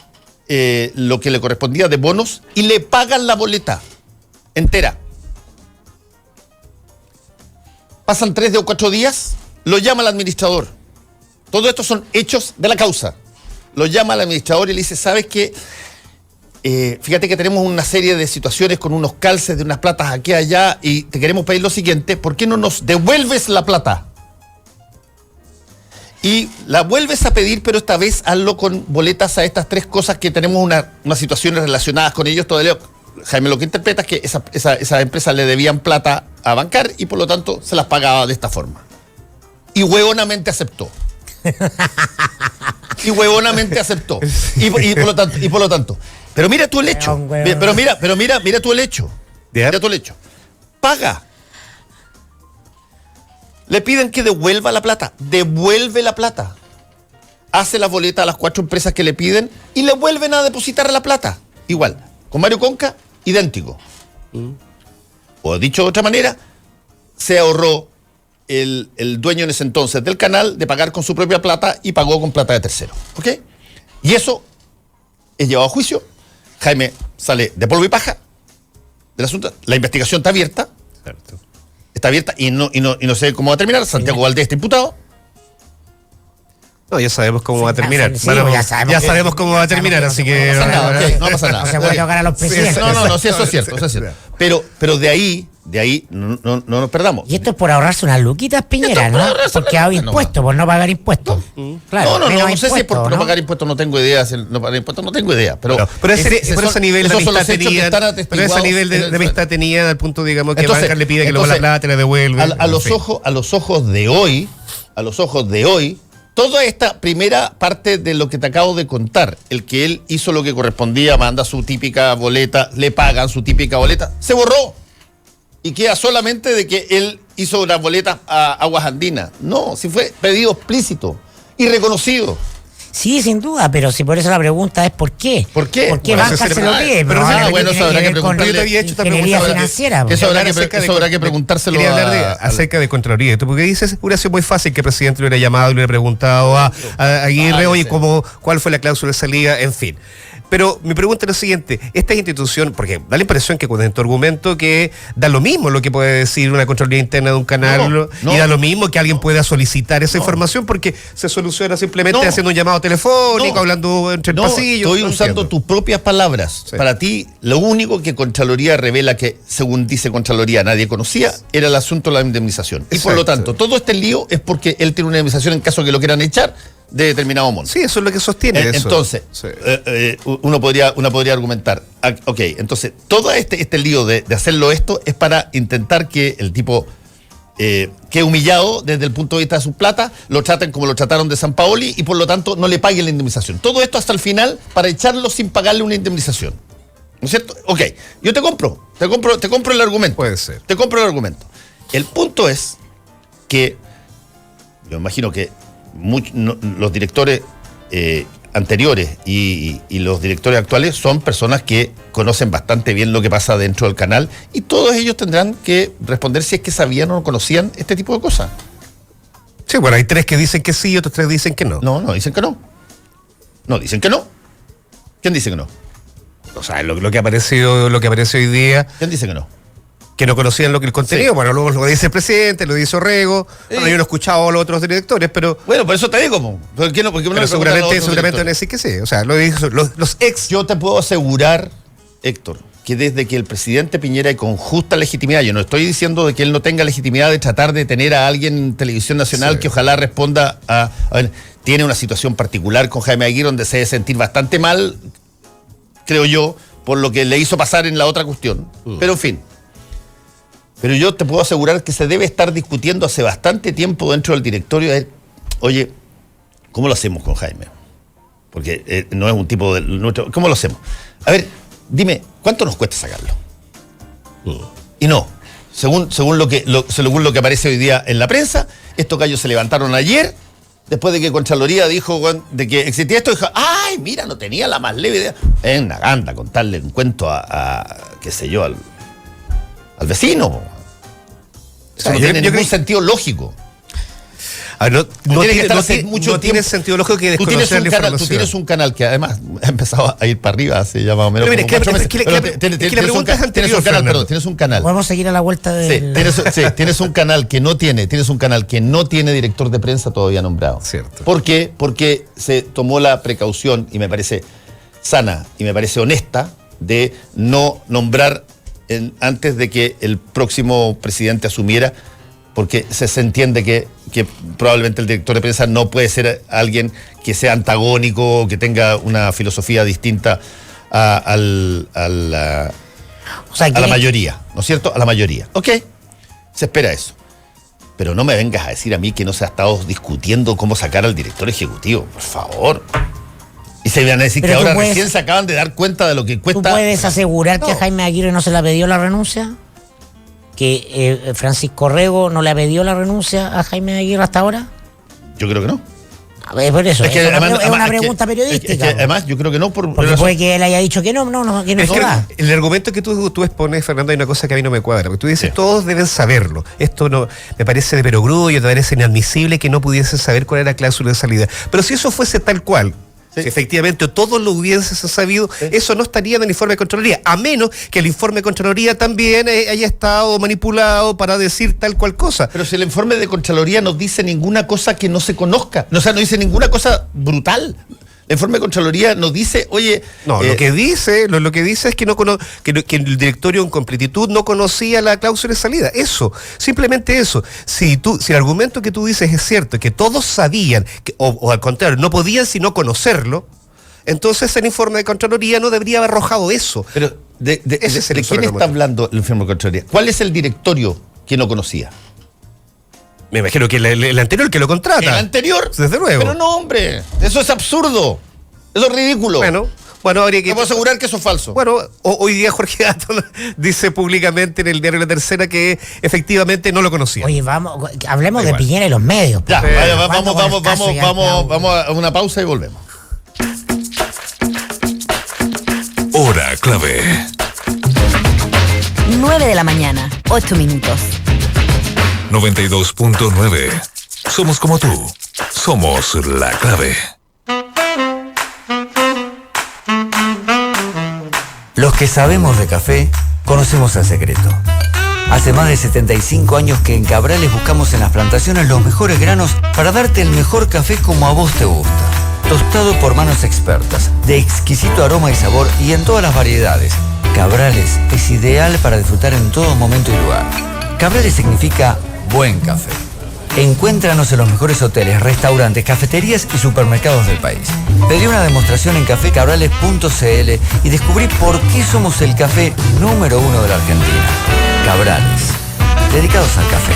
S1: lo que le correspondía de bonos y le pagan la boleta entera. Pasan 3 o 4 días, lo llama el administrador. Todo esto son hechos de la causa. Lo llama el administrador y le dice, ¿sabes qué? Fíjate que tenemos una serie de situaciones con unos calces de unas platas aquí y allá y te queremos pedir lo siguiente, ¿por qué no nos devuelves la plata? Y la vuelves a pedir, pero esta vez hazlo con boletas a estas 3 cosas que tenemos unas situaciones relacionadas con ellos. Todavía, Jaime, lo que interpreta es que esa empresa le debían plata a Bancar y por lo tanto se las pagaba de esta forma. Y huevonamente aceptó. Y por lo tanto. Pero mira tú el hecho. Pero mira tú el hecho. Mira tú el hecho. Paga. Le piden que devuelva la plata. Devuelve la plata. Hace la boleta a las 4 empresas que le piden y le vuelven a depositar la plata. Igual. Con Mario Conca, idéntico. O dicho de otra manera, se ahorró el dueño en ese entonces del canal de pagar con su propia plata y pagó con plata de tercero. ¿Ok? Y eso es llevado a juicio. Jaime sale de polvo y paja del asunto. La investigación está abierta.
S2: Cierto.
S1: Está abierta y no sé cómo va a terminar. Santiago Valdés está imputado.
S2: No, ya sabemos cómo va a terminar.
S3: Sí,
S2: Bueno,
S3: ya
S2: sabemos cómo va a terminar, así que...
S1: No pasa nada, ok, no pasa nada.
S3: No se puede tocar a los presidentes.
S1: No, sí, eso es cierto. Pero de ahí no nos perdamos.
S3: Y esto es por ahorrarse unas luquitas, Piñera, ¿no? Porque ha habido impuestos, por no pagar impuestos. Claro,
S1: No sé si es por no pagar impuestos, no tengo idea. No pagar impuestos, no tengo idea. Pero
S2: por ese nivel de amistad tenían,
S1: pero ese nivel
S2: de amistad tenían al punto, digamos, que
S1: entonces,
S2: Bancar le pide que luego la plata le devuelve.
S1: A los ojos de hoy, toda esta primera parte de lo que te acabo de contar, el que él hizo lo que correspondía, manda su típica boleta, le pagan su típica boleta, se borró. Y queda solamente de que él hizo una boleta a Aguas Andinas. No, si fue pedido explícito y reconocido.
S3: Sí, sin duda, pero si por eso la pregunta es ¿por qué?
S1: ¿Por qué?
S3: ¿Por qué
S2: Bueno,
S3: Bancar se lo pide?
S2: pero
S3: Probablemente
S1: eso habrá
S3: tiene
S1: que
S3: ver con
S1: preguntarle.
S2: Yo te había hecho esta
S3: ingeniería
S2: pregunta.
S3: financiera.
S1: Eso habrá que
S2: Acerca
S1: preguntárselo
S2: Quería hablar acerca de Contraloría. Tú, porque dices, hubiera sido muy fácil que el presidente le hubiera llamado y le hubiera preguntado a Aguirre, oye, ¿cuál fue la cláusula de salida? En fin. Pero mi pregunta es lo siguiente, esta institución, porque da la impresión que con tu argumento que da lo mismo lo que puede decir una Contraloría interna de un canal y da lo mismo que alguien pueda solicitar esa información porque se soluciona simplemente haciendo un llamado telefónico, hablando entre el pasillo.
S1: Estoy usando tus propias palabras. Sí. Para ti, lo único que Contraloría revela que, según dice Contraloría, nadie conocía, era el asunto de la indemnización. Exacto. Y por lo tanto, todo este lío es porque él tiene una indemnización en caso que lo quieran echar de determinado monto.
S2: Sí, eso es lo que sostiene.
S1: Entonces, uno podría argumentar, ok, entonces, todo este lío de hacerlo esto es para intentar que el tipo que humillado desde el punto de vista de su plata, lo traten como lo trataron de San Paoli y por lo tanto no le paguen la indemnización. Todo esto hasta el final para echarlo sin pagarle una indemnización. ¿No es cierto? Ok, yo te compro el argumento.
S2: Puede ser.
S1: Te compro el argumento. El punto es que yo imagino que los directores anteriores y los directores actuales son personas que conocen bastante bien lo que pasa dentro del canal y todos ellos tendrán que responder si es que sabían o no conocían este tipo de cosas.
S2: Sí, bueno, hay 3 que dicen que sí, otros 3 dicen que no.
S1: No, dicen que no. No, dicen que no. ¿Quién dice que no?
S2: O sea, lo que apareció hoy día,
S1: ¿Quién dice que no?
S2: que no conocían el contenido.
S1: Sí.
S2: Bueno, luego lo dice el presidente, lo dice Orrego. Bueno, yo no he escuchado a los otros directores, pero
S1: Bueno, por eso te digo, po. ¿Por qué no? Porque
S2: pero seguramente van a decir que sí. O sea, lo dijo los ex.
S1: Yo te puedo asegurar, Héctor, que desde que el presidente Piñera, y con justa legitimidad, yo no estoy diciendo de que él no tenga legitimidad de tratar de tener a alguien en televisión nacional
S2: Sí.
S1: que ojalá responda a ver, tiene una situación particular con Jaime Aguirre donde se debe sentir bastante mal, creo yo, por lo que le hizo pasar en la otra cuestión. Pero en fin. Pero yo te puedo asegurar que se debe estar discutiendo hace bastante tiempo dentro del directorio de, oye, ¿cómo lo hacemos con Jaime? Porque no es un tipo de nuestro. ¿Cómo lo hacemos? A ver, dime, ¿cuánto nos cuesta sacarlo? Y no, según lo que aparece hoy día en la prensa, estos gallos se levantaron ayer, después de que Contraloría dijo de que existía esto, dijo, ay, mira, no tenía la más leve idea. Es una ganda contarle un cuento a qué sé yo, al vecino. Eso no tiene ningún sentido lógico.
S2: No
S1: tiene que estar hace mucho
S2: tiene
S1: tiempo.
S2: sentido lógico que
S1: Tú tienes,
S2: desconocer la información.
S1: tú tienes un canal que además ha empezado a ir para arriba hace ya más o menos.
S2: Pero mira,
S1: como 4 meses.
S2: es que la pregunta es
S1: tienes
S2: anterior,
S1: un canal,
S2: Fernando.
S1: perdón, tienes un canal.
S3: Podemos seguir a la vuelta del...
S1: Tienes un canal que no tiene director de prensa todavía nombrado.
S2: Cierto.
S1: ¿Por qué? Porque se tomó la precaución, y me parece sana y me parece honesta, de no nombrar antes de que el próximo presidente asumiera, porque se entiende que probablemente el director de prensa no puede ser alguien que sea antagónico, que tenga una filosofía distinta a la mayoría, ¿no es cierto? A la mayoría. Ok, se espera eso. Pero no me vengas a decir a mí que no se ha estado discutiendo cómo sacar al director ejecutivo, por favor. Y se van a decir
S3: Pero
S1: que ahora
S3: puedes,
S1: recién se acaban de dar cuenta de lo que cuesta.
S3: ¿Tú puedes asegurar que a
S1: No.
S3: Jaime Aguirre no se le pidió la renuncia? ¿Que Francisco Orrego no le pidió la renuncia a Jaime Aguirre hasta ahora?
S1: Yo creo que no.
S3: A ver, por eso,
S1: Es que
S3: es una,
S1: además-
S3: es una
S1: además,
S3: pregunta
S1: es que
S3: periodística.
S1: además, yo creo que no.
S3: Porque puede que él haya dicho que no, que no
S2: Es
S3: se
S2: que
S3: va.
S2: el argumento que tú expones, Fernando, hay una cosa que a mí no me cuadra. Porque tú dices,
S1: Sí.
S2: todos deben saberlo. Esto no me parece de perogrullo, me parece inadmisible que no pudiesen saber cuál era la cláusula de salida. Pero si eso fuese tal cual,
S1: Sí.
S2: si efectivamente todos lo hubiesen sabido,
S1: Sí.
S2: eso no estaría en el informe de Contraloría, a menos que el informe de Contraloría también haya estado manipulado para decir tal cual cosa.
S1: Pero si el informe de Contraloría no dice ninguna cosa que no se conozca, o sea, no dice ninguna cosa brutal. El informe de Contraloría nos dice, oye...
S2: No, lo que dice es que que el directorio en completitud no conocía la cláusula de salida. Eso, simplemente eso. Si el argumento que tú dices es cierto, que todos sabían, o al contrario, no podían sino conocerlo, entonces el informe de Contraloría no debería haber arrojado eso.
S1: Pero, ¿de
S2: Ese es el
S1: quién
S2: solo
S1: está
S2: argumento.
S1: hablando el informe de Contraloría? ¿Cuál es el directorio que no conocía?
S2: Me imagino que el anterior que lo contrata.
S1: El anterior.
S2: Desde luego.
S1: Pero no, hombre. Eso es absurdo. Eso es ridículo.
S2: Bueno, habría que...
S1: Te puedo asegurar que eso es falso.
S2: Bueno, hoy día Jorge Dato dice públicamente en el diario La Tercera que efectivamente no lo conocía.
S3: Oye, hablemos
S2: Da
S3: de
S2: igual.
S3: Piñera y los medios.
S1: Ya,
S3: pues.
S1: vaya,
S3: ¿Cuándo con el caso ya
S1: vamos a una pausa y volvemos.
S4: Hora clave.
S5: 9 de la mañana, 8 minutos.
S4: 92.9. Somos como tú. Somos la clave.
S6: Los que sabemos de café, conocemos el secreto. Hace más de 75 años que en Cabrales buscamos en las plantaciones los mejores granos para darte el mejor café como a vos te gusta. Tostado por manos expertas, de exquisito aroma y sabor y en todas las variedades. Cabrales es ideal para disfrutar en todo momento y lugar. Cabrales significa buen café. Encuéntranos en los mejores hoteles, restaurantes, cafeterías y supermercados del país. Pedí una demostración en cafecabrales.cl y descubrí por qué somos el café número 1 de la Argentina. Cabrales, dedicados al café.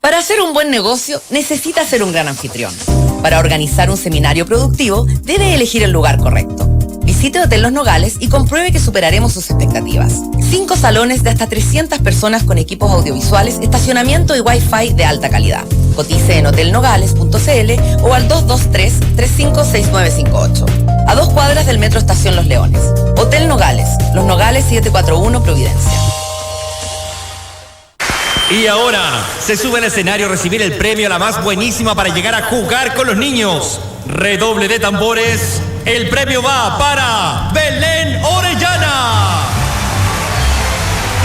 S7: Para hacer un buen negocio, necesita ser un gran anfitrión. Para organizar un seminario productivo, debe elegir el lugar correcto. Visite Hotel Los Nogales y compruebe que superaremos sus expectativas. 5 salones de hasta 300 personas con equipos audiovisuales, estacionamiento y Wi-Fi de alta calidad. Cotice en hotelnogales.cl o al 223-356958. A 2 cuadras del Metro Estación Los Leones. Hotel Nogales, Los Nogales 741 Providencia.
S8: Y ahora se sube al escenario a recibir el premio a la más buenísima para llegar a jugar con los niños. Redoble de tambores. El premio va para Belén Orellana.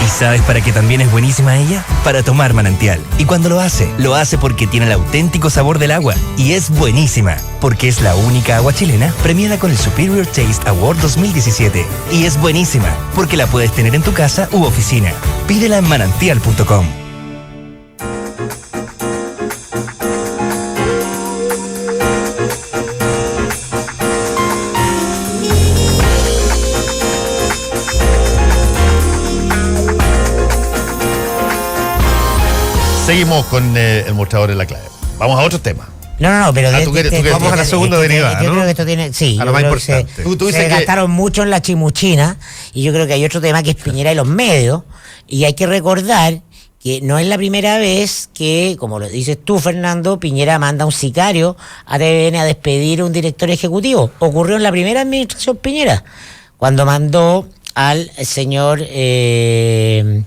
S9: ¿Y sabes para qué también es buenísima ella? Para tomar manantial. Y cuando lo hace porque tiene el auténtico sabor del agua. Y es buenísima, porque es la única agua chilena premiada con el Superior Taste Award 2017. Y es buenísima, porque la puedes tener en tu casa u oficina. Pídela en manantial.com.
S1: Seguimos con el mostrador en la clave. Vamos a otro tema.
S3: No, pero
S2: vamos a la segunda derivada,
S3: yo
S2: ¿no?
S3: creo que esto tiene, sí,
S2: a lo más importante.
S3: Se gastaron mucho en la chimuchina y yo creo que hay otro tema que es Piñera y los medios, y hay que recordar que no es la primera vez que, como lo dices tú, Fernando, Piñera manda a un sicario a TVN a despedir a un director ejecutivo. Ocurrió en la primera administración Piñera, cuando mandó al señor que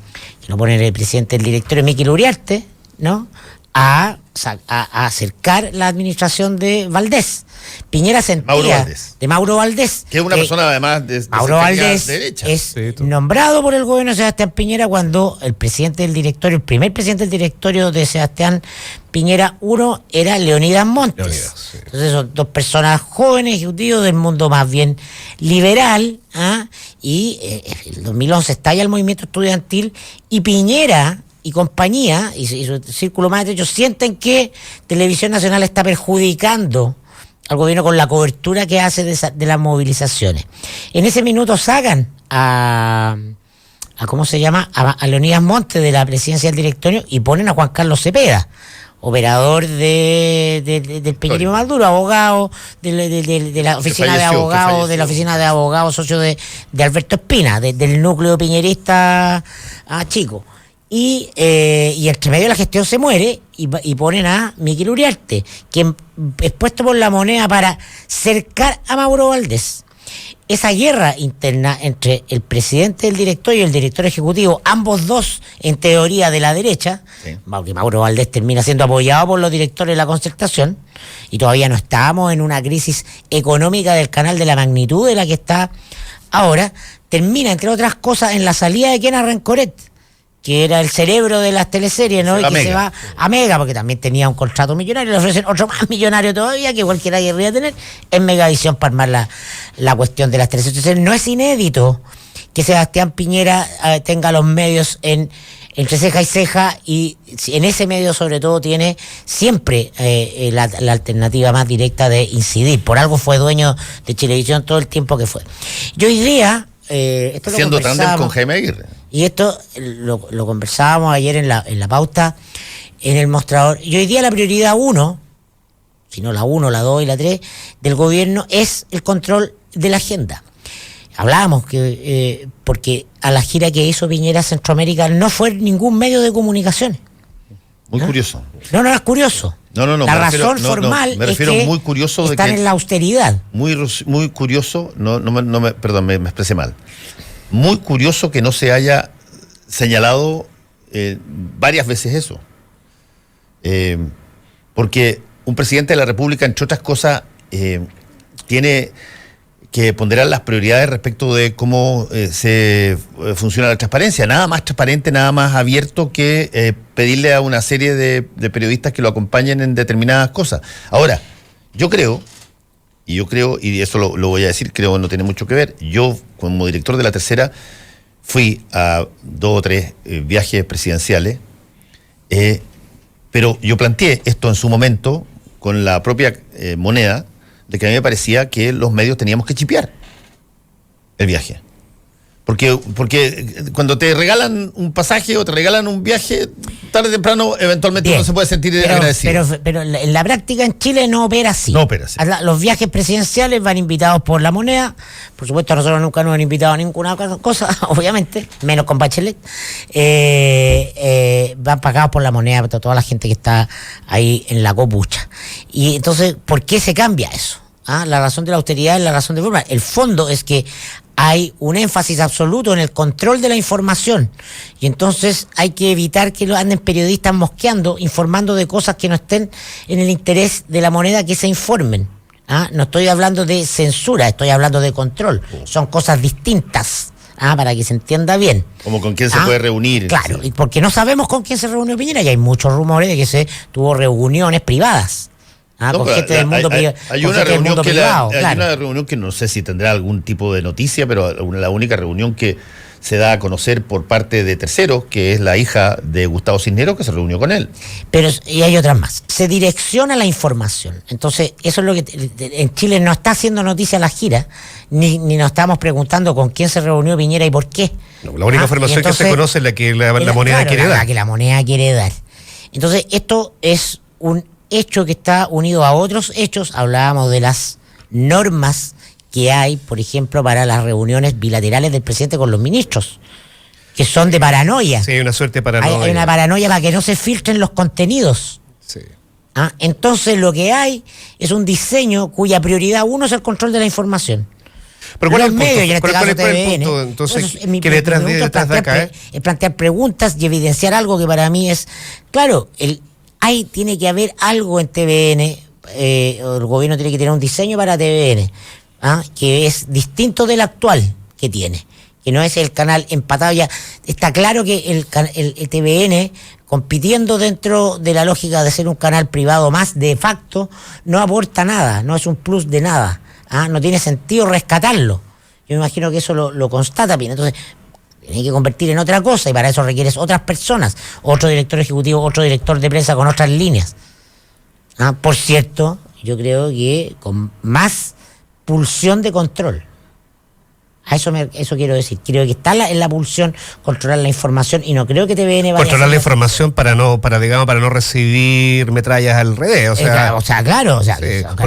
S3: lo pone el presidente del directorio, Mikel Uriarte, ¿no?, a acercar la administración de Valdés. Piñera sentía de Mauro Valdés,
S1: que es una persona además de
S3: Mauro Valdés
S1: derecha.
S3: Es nombrado por el gobierno de Sebastián Piñera cuando el presidente del directorio, el primer presidente del directorio de Sebastián Piñera uno era Leonidas Montes. Entonces son dos personas jóvenes, ejecutivos del mundo más bien liberal, y en 2011 estalla el movimiento estudiantil y Piñera y compañía y su círculo más estrecho sienten que Televisión Nacional está perjudicando al gobierno con la cobertura que hace de las movilizaciones. En ese minuto sacan a ¿cómo se llama? A Leonidas Montes de la presidencia del directorio y ponen a Juan Carlos Cepeda, operador del Piñerismo más duro, abogado de la oficina de abogados, socio de Alberto Espina, del núcleo piñerista chico. Y entre medio de la gestión se muere y ponen a Mikel Uriarte, quien es puesto por la moneda para cercar a Mauro Valdés. Esa guerra interna entre el presidente del directorio y el director ejecutivo, ambos dos en teoría de la derecha, porque Mauro Valdés termina siendo apoyado por los directores de la Concertación, y todavía no estábamos en una crisis económica del canal de la magnitud de la que está ahora, termina, entre otras cosas, en la salida de Kena Rencoret, que era el cerebro de las teleseries, ¿no? Se va a Mega, porque también tenía un contrato millonario, le ofrecen otro más millonario todavía, que cualquiera querría tener, en Megavisión para armar la cuestión de las teleseries. Entonces no es inédito que Sebastián Piñera tenga los medios entre ceja y ceja, y en ese medio sobre todo tiene siempre la alternativa más directa de incidir. Por algo fue dueño de Chilevisión todo el tiempo que fue. Y hoy día...
S1: siendo tándem con Jaime Aguirre.
S3: Y esto lo conversábamos ayer en la pauta, en el mostrador. Y hoy día la prioridad 1, si no la 1, la 2 y la 3 del gobierno, es el control de la agenda. Hablábamos que porque a la gira que hizo Piñera a Centroamérica no fue ningún medio de comunicación.
S1: Muy curioso.
S3: No es curioso.
S1: No.
S3: La razón formal
S1: me refiero
S3: es que
S1: muy curioso de
S3: están
S1: que,
S3: en la austeridad.
S1: Muy curioso, perdón, me expresé mal. Muy curioso que no se haya señalado varias veces eso. Porque un presidente de la República, entre otras cosas, tiene que ponderar las prioridades respecto de cómo se funciona la transparencia. Nada más transparente, nada más abierto que pedirle a una serie de periodistas que lo acompañen en determinadas cosas. Ahora, yo creo, y eso lo voy a decir, creo que no tiene mucho que ver, yo como director de La Tercera fui a 2 o 3 viajes presidenciales, pero yo planteé esto en su momento con la propia moneda, de que a mí me parecía que los medios teníamos que chipear el viaje. Porque cuando te regalan un pasaje o te regalan un viaje, tarde o temprano, eventualmente uno se puede sentir agradecido.
S3: Pero en la práctica en Chile no opera así.
S1: No opera así.
S3: Los viajes presidenciales van invitados por la moneda. Por supuesto, a nosotros nunca nos han invitado a ninguna cosa, obviamente, menos con Bachelet. Van pagados por la moneda, toda la gente que está ahí en la copucha. Y entonces, ¿por qué se cambia eso? La razón de la austeridad es la razón de forma. El fondo es que hay un énfasis absoluto en el control de la información, y entonces hay que evitar que anden periodistas mosqueando, informando de cosas que no estén en el interés de la moneda que se informen. No estoy hablando de censura, estoy hablando de control. Son cosas distintas, para que se entienda bien.
S1: Como con quién se puede reunir.
S3: Claro, y porque no sabemos con quién se reunió Piñera, y hay muchos rumores de que se tuvo reuniones privadas. Con gente del mundo privado.
S1: Hay una reunión que no sé si tendrá algún tipo de noticia, pero la única reunión que se da a conocer por parte de terceros, que es la hija de Gustavo Cisneros, que se reunió con él.
S3: Y hay otras más. Se direcciona la información. Entonces, eso es lo que en Chile no está haciendo noticia la gira, ni nos estamos preguntando con quién se reunió Piñera y por qué.
S2: No, la única información entonces, que se conoce es la que la moneda quiere dar.
S3: La que la moneda quiere dar. Entonces, esto es un hecho que está unido a otros hechos. Hablábamos de las normas que hay, por ejemplo, para las reuniones bilaterales del presidente con los ministros, que son de paranoia.
S2: Sí, hay una suerte de paranoia.
S3: Hay una paranoia para que no se filtren los contenidos.
S2: Sí.
S3: Entonces lo que hay es un diseño cuya prioridad uno es el control de la información.
S2: Pero ¿cuál es
S3: los
S2: el
S3: medios,
S2: punto?
S3: y en este
S2: ¿Cuál
S3: caso
S2: es el
S3: TVN,
S2: punto? Entonces,
S3: que
S2: detrás de acá,
S3: es plantear preguntas y evidenciar algo que para mí es, claro, tiene que haber algo en TVN, el gobierno tiene que tener un diseño para TVN, que es distinto del actual que tiene, que no es el canal empatado. Ya está claro que el TVN, compitiendo dentro de la lógica de ser un canal privado más de facto, no aporta nada, no es un plus de nada, no tiene sentido rescatarlo. Yo me imagino que eso lo constata bien. Entonces tiene que convertir en otra cosa, y para eso requieres otras personas, otro director ejecutivo, otro director de prensa con otras líneas. Por cierto, yo creo que con más pulsión de control. Eso quiero decir. Creo que está en la pulsión controlar la información, y no creo que TVN vaya
S2: controlar la información para no recibir metrallas al revés.
S3: Claro.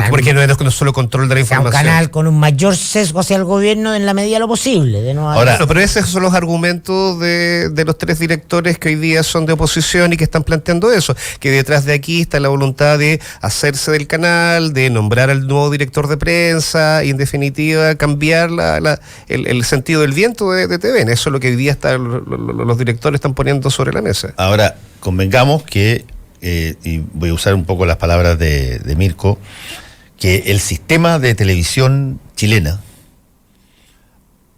S2: Porque no es solo control de la información.
S3: Un canal con un mayor sesgo hacia el gobierno en la medida de lo posible.
S2: Ahora, pero esos son los argumentos de los tres directores que hoy día son de oposición y que están planteando eso, que detrás de aquí está la voluntad de hacerse del canal, de nombrar al nuevo director de prensa y en definitiva cambiar el sentido del viento de TVN. Eso es lo que hoy día los directores están poniendo sobre la mesa.
S1: Ahora, convengamos que, y voy a usar un poco las palabras de Mirko, que el sistema de televisión chilena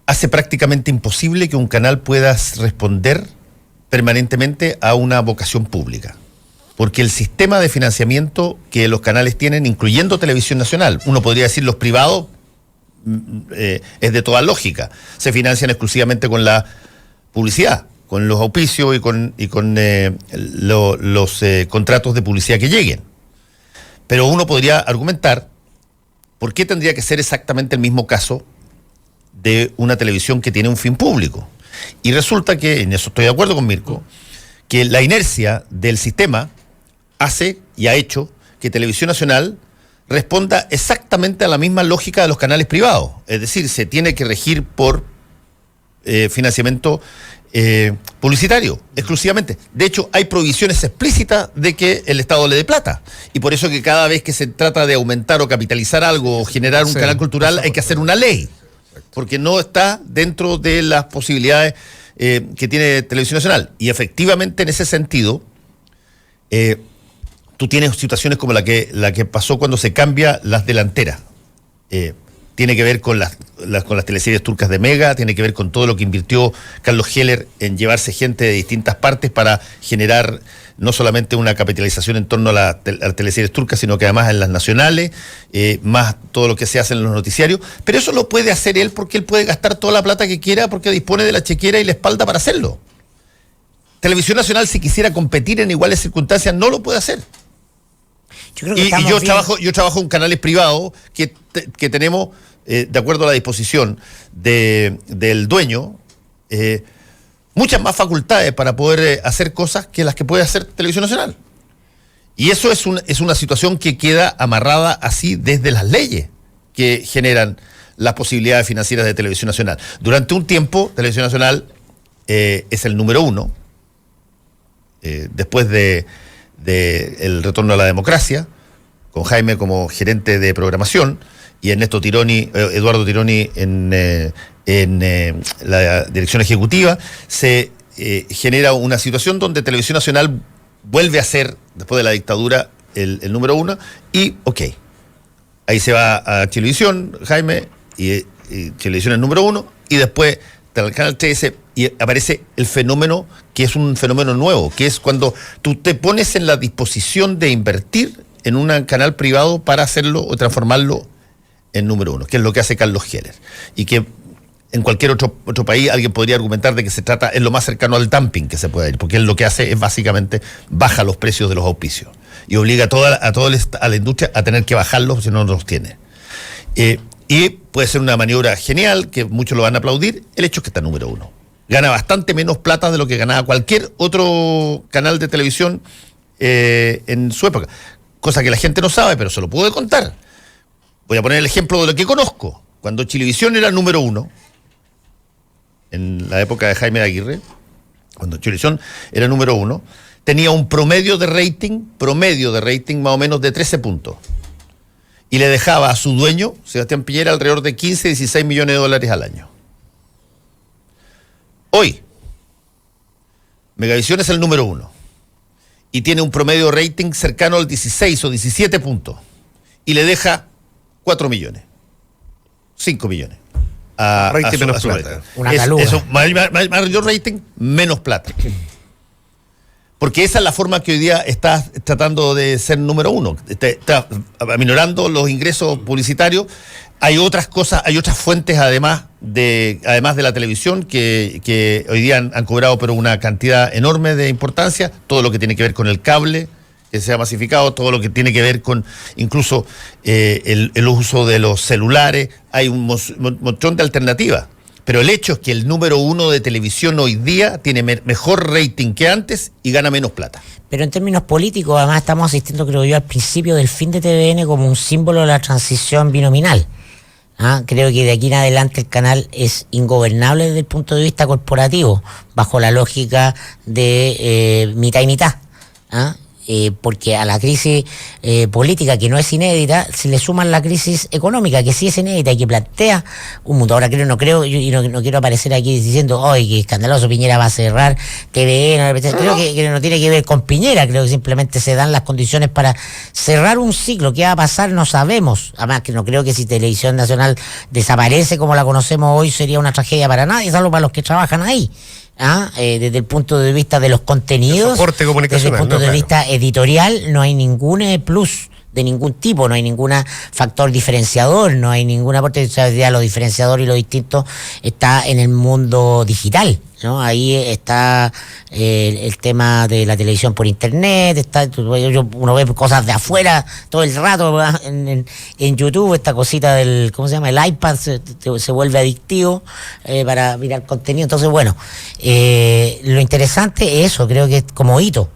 S1: hace prácticamente imposible que un canal pueda responder permanentemente a una vocación pública. Porque el sistema de financiamiento que los canales tienen, incluyendo Televisión Nacional, uno podría decir los privados, es de toda lógica. Se financian exclusivamente con la publicidad, con los auspicios y con los contratos de publicidad que lleguen. Pero uno podría argumentar por qué tendría que ser exactamente el mismo caso de una televisión que tiene un fin público. Y resulta que, en eso estoy de acuerdo con Mirko, que la inercia del sistema hace y ha hecho que Televisión Nacional responda exactamente a la misma lógica de los canales privados. Es decir, se tiene que regir por financiamiento publicitario, exclusivamente. De hecho, hay prohibiciones explícitas de que el Estado le dé plata. Y por eso que cada vez que se trata de aumentar o capitalizar algo o generar un canal cultural, hay que hacer una ley. Porque no está dentro de las posibilidades que tiene Televisión Nacional. Y efectivamente, en ese sentido, tú tienes situaciones como la que pasó cuando se cambia las delanteras. Tiene que ver con las teleseries turcas de Mega, tiene que ver con todo lo que invirtió Carlos Heller en llevarse gente de distintas partes para generar no solamente una capitalización en torno a las teleseries turcas, sino que además en las nacionales, más todo lo que se hace en los noticiarios. Pero eso lo puede hacer él porque él puede gastar toda la plata que quiera porque dispone de la chequera y la espalda para hacerlo. Televisión Nacional, si quisiera competir en iguales circunstancias, no lo puede hacer. Yo trabajo en canales privados que tenemos, de acuerdo a la disposición del dueño, muchas más facultades para poder hacer cosas que las que puede hacer Televisión Nacional. Y eso es una situación que queda amarrada así desde las leyes que generan las posibilidades financieras de Televisión Nacional. Durante un tiempo, Televisión Nacional es el número uno, después de el retorno a la democracia, Jaime como gerente de programación y Ernesto Tironi, Eduardo Tironi en la dirección ejecutiva, se genera una situación donde Televisión Nacional vuelve a ser, después de la dictadura, el número 1 y ahí se va a Chilevisión, Jaime, y Chilevisión es el número 1 y después el Canal 13 y aparece el fenómeno que es un fenómeno nuevo, que es cuando tú te pones en la disposición de invertir en un canal privado para hacerlo o transformarlo en número 1, que es lo que hace Carlos Heller. Y que en cualquier otro país alguien podría argumentar de que es lo más cercano al dumping que se puede ir, porque él lo que hace es básicamente baja los precios de los auspicios y obliga a la industria a tener que bajarlos si no los tiene. Y puede ser una maniobra genial, que muchos lo van a aplaudir. El hecho es que está número 1. Gana bastante menos plata de lo que ganaba cualquier otro canal de televisión en su época. Cosa que la gente no sabe, pero se lo puedo contar. Voy a poner el ejemplo de lo que conozco. Cuando Chilevisión era número 1, en la época de Jaime Aguirre, cuando Chilevisión era número 1, tenía un promedio de rating más o menos de 13 puntos. Y le dejaba a su dueño, Sebastián Piñera, alrededor de 15, 16 millones de dólares al año. Hoy, Megavisión es el número 1 y tiene un promedio de rating cercano al 16 o 17 puntos y le deja 4 millones, 5 millones.
S2: Rating menos plata.
S3: Una caluga.
S1: Mayor rating, menos plata. Porque esa es la forma que hoy día estás tratando de ser número 1. Está aminorando los ingresos publicitarios. Hay otras cosas, hay otras fuentes además de la televisión que hoy día han cobrado pero una cantidad enorme de importancia. Todo lo que tiene que ver con el cable que se ha masificado, todo lo que tiene que ver con incluso el uso de los celulares. Hay un montón de alternativas. Pero el hecho es que el número 1 de televisión hoy día tiene mejor rating que antes y gana menos plata.
S3: Pero en términos políticos, además estamos asistiendo, creo yo, al principio del fin de TVN como un símbolo de la transición binominal. Creo que de aquí en adelante el canal es ingobernable desde el punto de vista corporativo, bajo la lógica de mitad y mitad. Porque a la crisis política, que no es inédita, se le suman la crisis económica, que sí es inédita y que plantea un mundo. Ahora no quiero aparecer aquí diciendo, que escandaloso, Piñera va a cerrar TVN. Creo que no tiene que ver con Piñera, creo que simplemente se dan las condiciones para cerrar un ciclo. ¿Qué va a pasar? No sabemos. Además, que no creo que si Televisión Nacional desaparece como la conocemos hoy sería una tragedia para nadie, salvo para los que trabajan ahí. Desde el punto de vista de los contenidos, desde el punto de vista editorial, no hay ningún plus de ningún tipo, no hay ningún factor diferenciador, no hay ningún aporte. Lo diferenciador y lo distinto está en el mundo digital, ¿no? Ahí está el tema de la televisión por internet, uno ve cosas de afuera todo el rato en YouTube, esta cosita del, ¿cómo se llama? El iPad se vuelve adictivo para mirar contenido. Entonces, lo interesante es eso, creo que es como hito.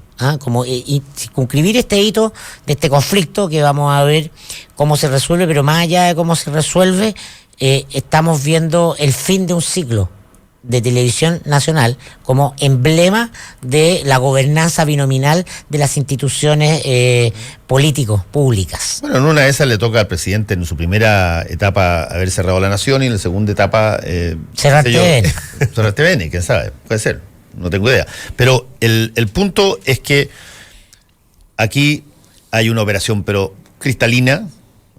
S3: Y circunscribir este hito de este conflicto, que vamos a ver cómo se resuelve, pero más allá de cómo se resuelve, estamos viendo el fin de un ciclo de Televisión Nacional como emblema de la gobernanza binominal de las instituciones políticos públicas.
S1: Bueno, en una de esas le toca al presidente en su primera etapa haber cerrado La Nación y en la segunda etapa
S3: cerrar TVN.
S1: Cerrar TVN, quién sabe, puede ser. No tengo idea. Pero el punto es que aquí hay una operación, pero cristalina,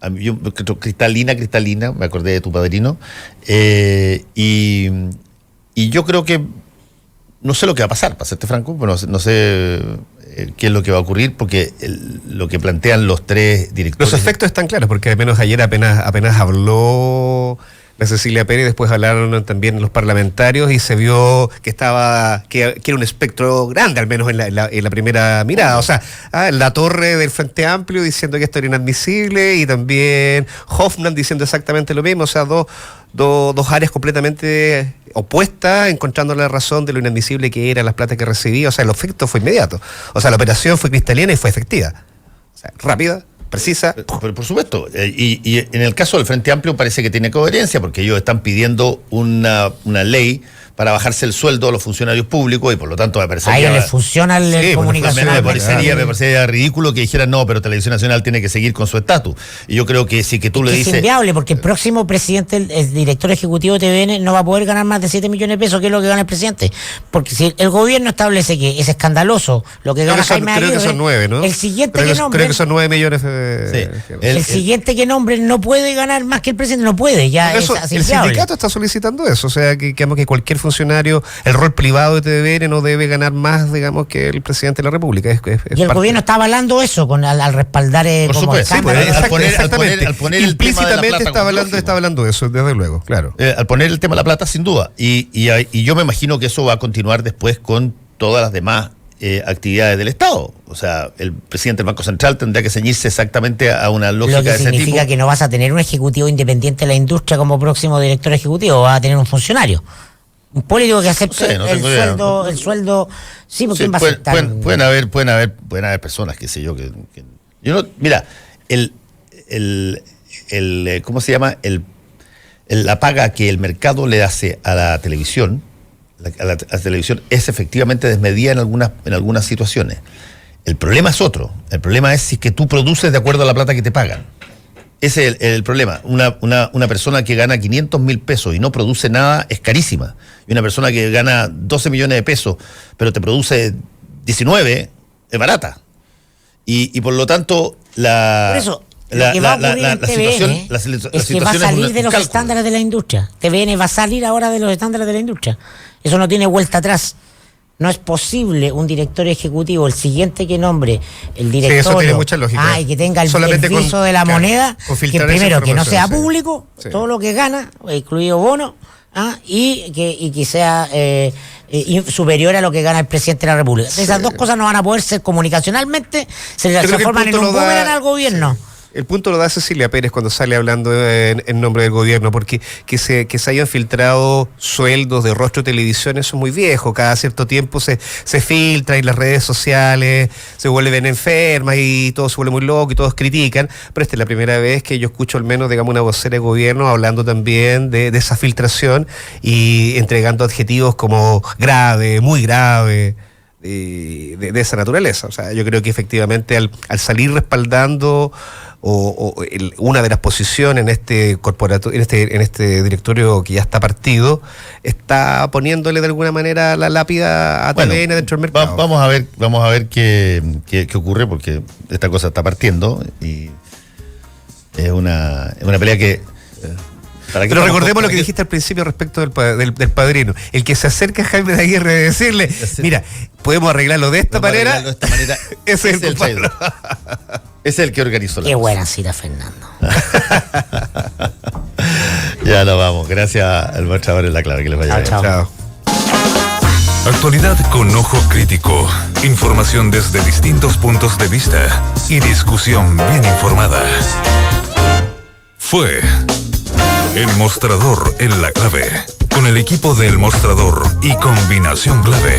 S1: cristalina, me acordé de tu padrino, y yo creo que no sé lo que va a pasar, para serte franco, bueno, no sé qué es lo que va a ocurrir, porque lo que plantean los tres directores...
S2: Los efectos están claros, porque al menos ayer apenas habló la Cecilia Pérez, después hablaron también los parlamentarios y se vio que era un espectro grande, al menos en la primera mirada. O sea, la torre del Frente Amplio diciendo que esto era inadmisible y también Hoffman diciendo exactamente lo mismo. O sea, dos áreas completamente opuestas, encontrando la razón de lo inadmisible que eran las platas que recibía. O sea, el efecto fue inmediato. O sea, la operación fue cristalina y fue efectiva. O sea, rápida, precisa.
S1: Por supuesto. Y en el caso del Frente Amplio parece que tiene coherencia, porque ellos están pidiendo una ley para bajarse el sueldo a los funcionarios públicos y por lo tanto me parecería...
S3: A ellos les funciona el comunicacional.
S1: Me parecería ridículo que dijeran no, pero Televisión Nacional tiene que seguir con su estatus. Y yo creo que si que tú le dices...
S3: Es inviable porque el próximo presidente, el director ejecutivo de TVN no va a poder ganar más de 7 millones de pesos, que es lo que gana el presidente. Porque si el gobierno establece que es escandaloso lo que gana Jaime Aguirre...
S2: Creo que son 9, ¿no?
S3: El siguiente que nombre...
S2: Creo que son 9 millones.
S3: El siguiente que nombre no puede ganar más que el presidente, no puede. Ya
S2: eso, el sindicato está solicitando eso, o sea, que cualquier funcionario, el rol privado de TVN no debe ganar más, digamos, que el presidente de la República.
S3: Y el gobierno está avalando eso al respaldar
S1: por
S3: como
S1: supuesto, al poner
S2: implícitamente está hablando eso, desde luego, claro.
S1: Al poner el tema de la plata, sin duda. Y yo me imagino que eso va a continuar después con todas las demás actividades del Estado. O sea, el presidente del Banco Central tendrá que ceñirse exactamente a una lógica de ese tipo.
S3: Lo que significa que no vas a tener un ejecutivo independiente de la industria como próximo director ejecutivo, vas a tener un funcionario. Un político que acepte el sueldo. Sí, porque ¿quién va a aceptar?
S1: Pueden haber personas, qué sé yo, que yo no, mira, ¿cómo se llama? La paga que el mercado le hace a la televisión, a la televisión es efectivamente desmedida en algunas situaciones. El problema es otro. El problema es si es que tú produces de acuerdo a la plata que te pagan. Ese es el problema. Una persona que gana 500.000 pesos y no produce nada es carísima. Y una persona que gana 12 millones de pesos, pero te produce 19, es barata. Y por lo tanto,
S3: Por eso, lo que va a ocurrir en TVN es que va a salir de los estándares de la industria. TVN va a salir ahora de los estándares de la industria. Eso no tiene vuelta atrás. No es posible un director ejecutivo, el siguiente que nombre el directorio,
S2: eso tiene mucha lógica.
S3: Y que tenga el viso de la moneda, que primero que no sea público, todo lo que gana, incluido bono, y que sea superior a lo que gana el presidente de la República. Esas dos cosas no van a poder ser comunicacionalmente, se transforman en un boomerang al gobierno.
S2: El punto lo da Cecilia Pérez cuando sale hablando en nombre del gobierno, porque que se hayan filtrado sueldos de Rostro Televisión, eso es muy viejo. Cada cierto tiempo se filtra y las redes sociales se vuelven enfermas y todo se vuelve muy loco y todos critican. Pero esta es la primera vez que yo escucho al menos, digamos, una vocera de gobierno hablando también de esa filtración y entregando adjetivos como grave, muy grave. De esa naturaleza. O sea, yo creo que efectivamente al salir respaldando una de las posiciones en este en este directorio que ya está partido, está poniéndole de alguna manera la lápida a TVN dentro del mercado.
S1: Vamos a ver qué ocurre, porque esta cosa está partiendo y es una pelea que...
S2: Pero recordemos lo que dijiste al principio respecto del padrino. El que se acerca a Jaime de Aguirre de decirle, mira, podemos arreglarlo de esta manera. Ese es el culpable.
S1: Es el que organizó la
S3: Qué buena cita, Fernando.
S1: Ya nos vamos. Gracias al mostrador en la clave. Que les vaya bien.
S3: Chao.
S4: Actualidad con ojo crítico. Información desde distintos puntos de vista y discusión bien informada. Fue El Mostrador en la Clave, con el equipo del Mostrador y Combinación Clave.